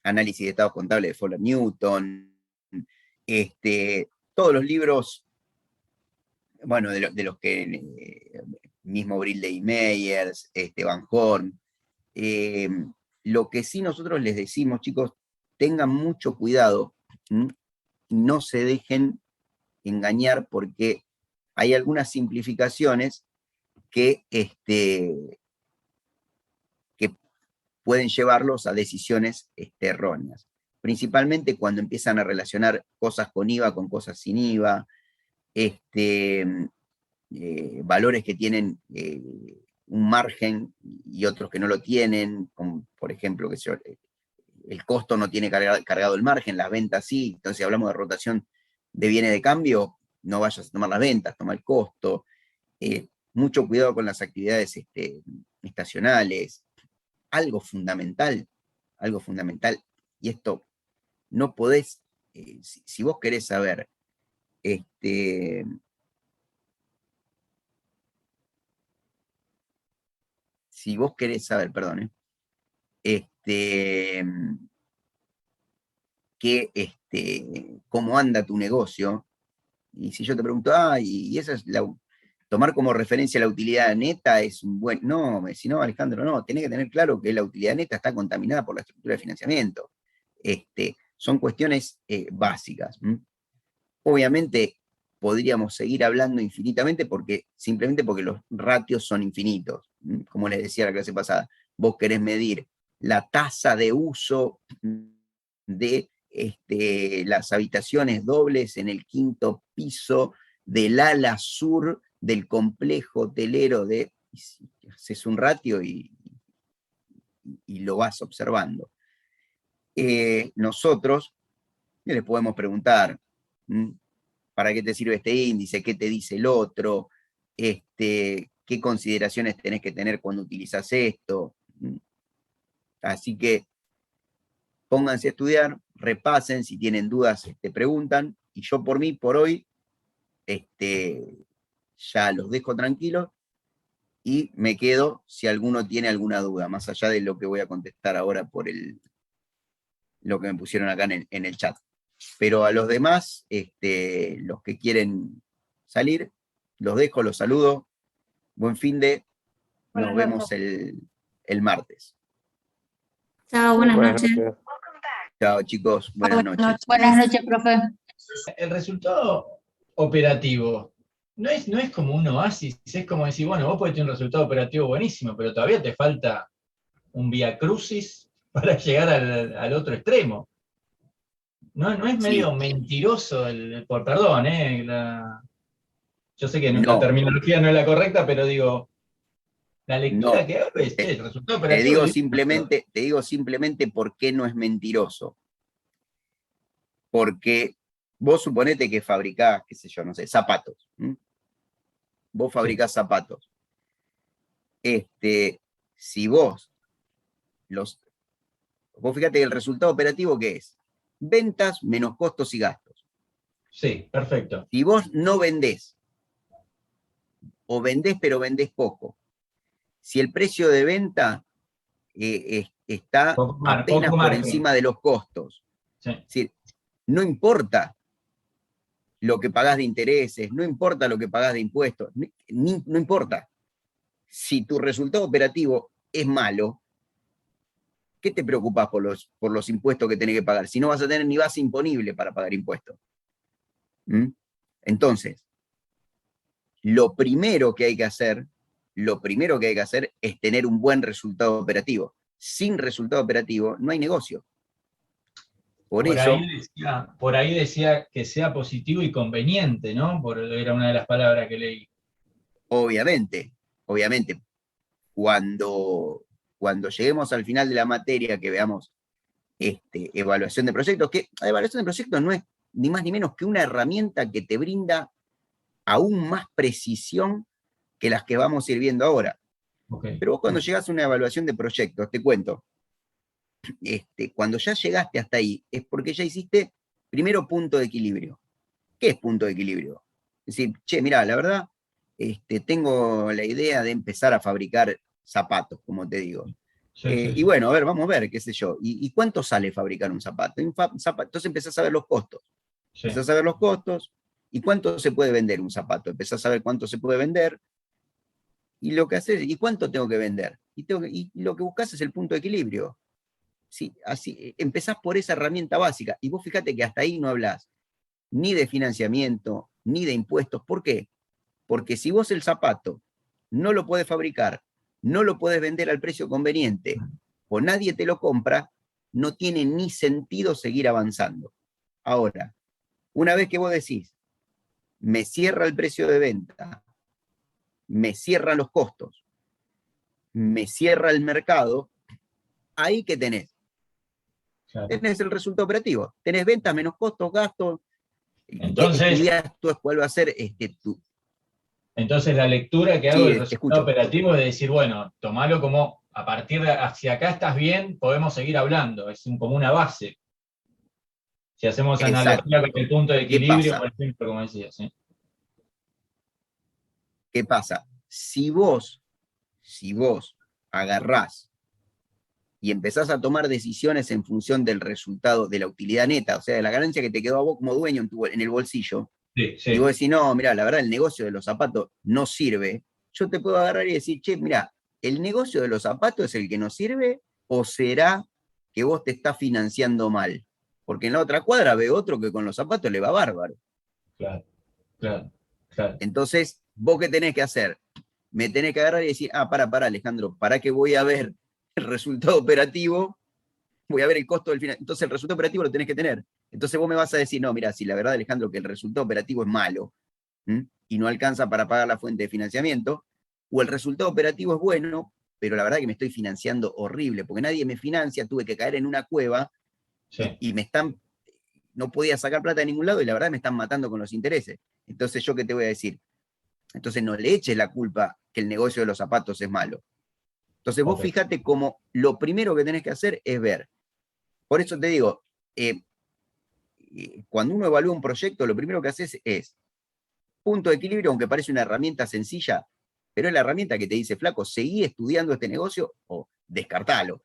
análisis de estados contables de Fowler Newton, todos los libros, bueno, de los que mismo Briley Meyers, Van Horn. Lo que sí nosotros les decimos, chicos, tengan mucho cuidado, no se dejen engañar, porque hay algunas simplificaciones que pueden llevarlos a decisiones erróneas. principalmente cuando empiezan a relacionar cosas con IVA con cosas sin IVA, valores que tienen un margen y otros que no lo tienen, como por ejemplo, el costo no tiene cargado el margen, las ventas sí. Entonces, si hablamos de rotación de bienes de cambio, no vayas a tomar las ventas, toma el costo. Mucho cuidado con las actividades estacionales. Algo fundamental, y esto no podés, si vos querés saber, si vos querés saber, perdón, cómo anda tu negocio, y si yo te pregunto, y esa es tomar como referencia la utilidad neta es un buen, no, me decís, no, Alejandro, no, tenés que tener claro que la utilidad neta está contaminada por la estructura de financiamiento. Son cuestiones básicas. Obviamente podríamos seguir hablando infinitamente simplemente porque los ratios son infinitos. Como les decía la clase pasada, vos querés medir la tasa de uso de las habitaciones dobles en el 5º piso del ala sur del complejo hotelero haces un ratio y lo vas observando. Nosotros les podemos preguntar, ¿para qué te sirve este índice? ¿Qué te dice el otro? ¿Qué consideraciones tenés que tener cuando utilizas esto? Así que pónganse a estudiar, repasen, si tienen dudas, preguntan, y yo por mí, por hoy, ya los dejo tranquilos, y me quedo si alguno tiene alguna duda, más allá de lo que voy a contestar ahora por lo que me pusieron acá en el chat. Pero a los demás, los que quieren salir, los dejo, los saludo, buen fin de, nos vemos el martes. Chao, buenas noches. Chao, chicos, buenas noches. Buenas noches, profe. El resultado operativo no es como un oasis, es como decir, bueno, vos podés tener un resultado operativo buenísimo, pero todavía te falta un vía crucis para llegar al otro extremo. ¿No es medio mentiroso perdón, yo sé que la terminología no es la correcta, pero digo, la lectura que hago es el resultado operativo. Te digo simplemente por qué no es mentiroso. Porque vos suponete que fabricás, qué sé yo, no sé, zapatos. Vos fabricás zapatos. Si vos fíjate que el resultado operativo, ¿qué es? Ventas menos costos y gastos. Sí, perfecto. Si vos no vendés, o vendés pero vendés poco, si el precio de venta está apenas por encima de los costos, es decir, no importa lo que pagás de intereses, no importa lo que pagás de impuestos, no importa. Si tu resultado operativo es malo, ¿qué te preocupás por los impuestos que tenés que pagar? Si no vas a tener ni base imponible para pagar impuestos. Entonces, lo primero que hay que hacer es tener un buen resultado operativo. Sin resultado operativo no hay negocio. Por ahí decía que sea positivo y conveniente, ¿no? Era una de las palabras que leí. Obviamente. Cuando lleguemos al final de la materia, que veamos evaluación de proyectos, que la evaluación de proyectos no es ni más ni menos que una herramienta que te brinda aún más precisión que las que vamos a ir viendo ahora. Okay. Pero vos cuando llegás a una evaluación de proyectos, te cuento, cuando ya llegaste hasta ahí, es porque ya hiciste primero punto de equilibrio. ¿Qué es punto de equilibrio? Es decir, mirá, la verdad, tengo la idea de empezar a fabricar zapatos, como te digo. Sí. Y bueno, a ver, vamos a ver, qué sé yo. ¿Y cuánto sale fabricar un zapato? Entonces empezás a ver los costos. Sí. Empezás a ver los costos. ¿Y cuánto se puede vender un zapato? Empezás a ver cuánto se puede vender. Y lo que haces, ¿y cuánto tengo que vender? Y lo que buscas es el punto de equilibrio. Sí, así, empezás por esa herramienta básica. Y vos fíjate que hasta ahí no hablas ni de financiamiento, ni de impuestos. ¿Por qué? Porque si vos el zapato no lo podés fabricar, no lo podés vender al precio conveniente, o nadie te lo compra, no tiene ni sentido seguir avanzando. Ahora, una vez que vos decís, me cierra el precio de venta, me cierran los costos, me cierra el mercado, ahí que tenés. Claro. Tenés el resultado operativo. Tenés ventas menos costos, gastos. Entonces, estudiás cuál va a ser entonces la lectura que hago Sí, del te resultado escucho. operativo es decir, bueno, tomalo como, a partir de hacia acá estás bien, podemos seguir hablando, es como una base. Si hacemos analogía con el punto de ¿Qué equilibrio, pasa? por ejemplo, como decías. ¿Sí? ¿Qué pasa? Si vos agarrás y empezás a tomar decisiones en función del resultado de la utilidad neta, o sea, de la ganancia que te quedó a vos como dueño en el bolsillo, Sí, y vos sí. decís, no, mira, la verdad el negocio de los zapatos no sirve, yo te puedo agarrar y decir, che, mira, ¿el negocio de los zapatos es el que nos sirve o será que vos te estás financiando mal? Porque en la otra cuadra veo otro que con los zapatos le va bárbaro. Claro, claro, claro. Entonces, ¿vos qué tenés que hacer? Me tenés que agarrar y decir, para, Alejandro, para que voy a ver el resultado operativo, voy a ver el costo del final. Entonces el resultado operativo lo tenés que tener. Entonces vos me vas a decir, no, mira, si la verdad, Alejandro, que el resultado operativo es malo, y no alcanza para pagar la fuente de financiamiento, o el resultado operativo es bueno, pero la verdad que me estoy financiando horrible, porque nadie me financia, tuve que caer en una cueva Sí. y no podía sacar plata de ningún lado y la verdad me están matando con los intereses. Entonces, ¿yo qué te voy a decir? Entonces no le eches la culpa que el negocio de los zapatos es malo. Entonces vos fíjate como lo primero que tenés que hacer es ver. Por eso te digo, cuando uno evalúa un proyecto, lo primero que haces es punto de equilibrio, aunque parece una herramienta sencilla, pero es la herramienta que te dice, flaco, seguí estudiando este negocio o descartalo.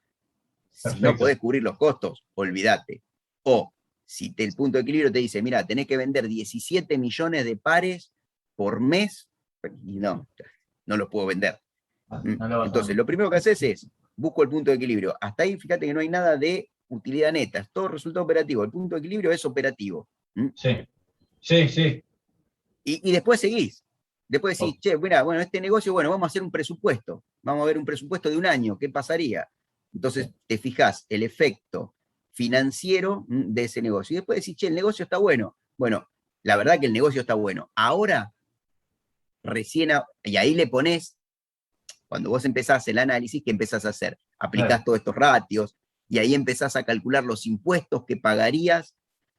Si no podés cubrir los costos, olvídate. O si el punto de equilibrio te dice, mira, tenés que vender 17 millones de pares por mes, y no los puedo vender. Entonces, lo primero que haces es, busco el punto de equilibrio. Hasta ahí, fíjate que no hay nada de utilidad neta, es todo resultado operativo. El punto de equilibrio es operativo. Sí, sí, sí. Y después seguís. Después decís, che, mira, bueno, este negocio, bueno, vamos a hacer un presupuesto. Vamos a ver un presupuesto de un año, ¿qué pasaría? Entonces te fijás el efecto financiero de ese negocio. Y después decís, che, el negocio está bueno. Bueno, la verdad que el negocio está bueno. Ahora, y ahí le pones, cuando vos empezás el análisis, ¿qué empezás a hacer? Aplicás todos estos ratios y ahí empezás a calcular los impuestos que pagarías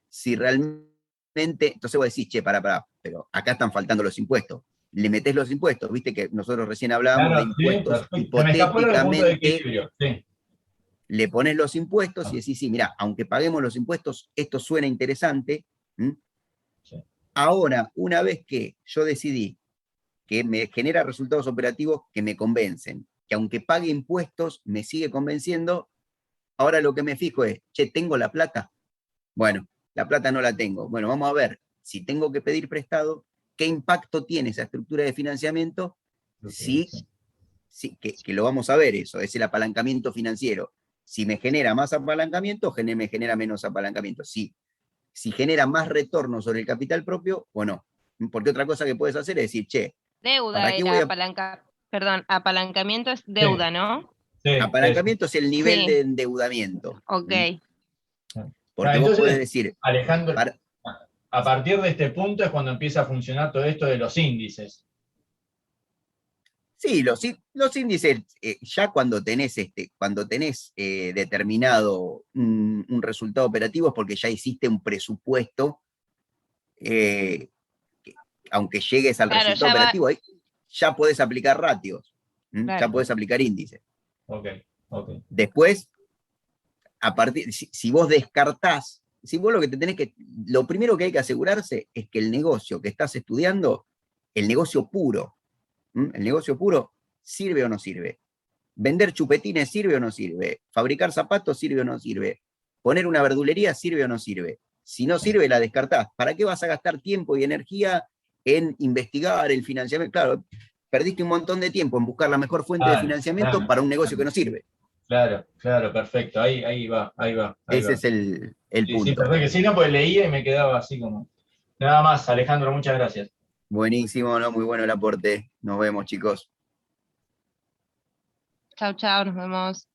si realmente. Entonces vos decís, che, pero acá están faltando los impuestos. Le metés los impuestos, viste que nosotros recién hablábamos de impuestos hipotéticamente. Sí. Le pones los impuestos y decís, sí, mira, aunque paguemos los impuestos, esto suena interesante. Sí. Ahora, una vez que yo decidí que me genera resultados operativos que me convencen, que aunque pague impuestos, me sigue convenciendo, ahora lo que me fijo es, che, ¿tengo la plata? Bueno, la plata no la tengo. Bueno, vamos a ver, si tengo que pedir prestado, ¿qué impacto tiene esa estructura de financiamiento? Sí, que lo vamos a ver eso, es el apalancamiento financiero. Si me genera más apalancamiento, me genera menos apalancamiento. Si genera más retorno sobre el capital propio o no. Porque otra cosa que puedes hacer es decir, che, deuda era apalancamiento es deuda, sí. ¿no? Sí, apalancamiento es el nivel de endeudamiento. Ok. Porque vos podés decir, Alejandro, a partir de este punto es cuando empieza a funcionar todo esto de los índices. Sí, los índices, ya cuando tenés, determinado un resultado operativo es porque ya hiciste un presupuesto, aunque llegues al resultado operativo, ahí ya podés aplicar ratios, ya podés aplicar índices. Okay. Después, si vos descartás, si vos lo primero que hay que asegurarse es que el negocio que estás estudiando, el negocio puro, ¿sirve o no sirve? ¿Vender chupetines sirve o no sirve? ¿Fabricar zapatos sirve o no sirve? ¿Poner una verdulería sirve o no sirve? Si no sirve, la descartás. ¿Para qué vas a gastar tiempo y energía en investigar el financiamiento? Claro, perdiste un montón de tiempo en buscar la mejor fuente de financiamiento para un negocio que no sirve. Claro, perfecto. Ahí va. Ese es el punto. Sí, perfecto. Si no, pues leía y me quedaba así como. Nada más, Alejandro, muchas gracias. Buenísimo, ¿no? Muy bueno el aporte. Nos vemos, chicos. Chau, nos vemos.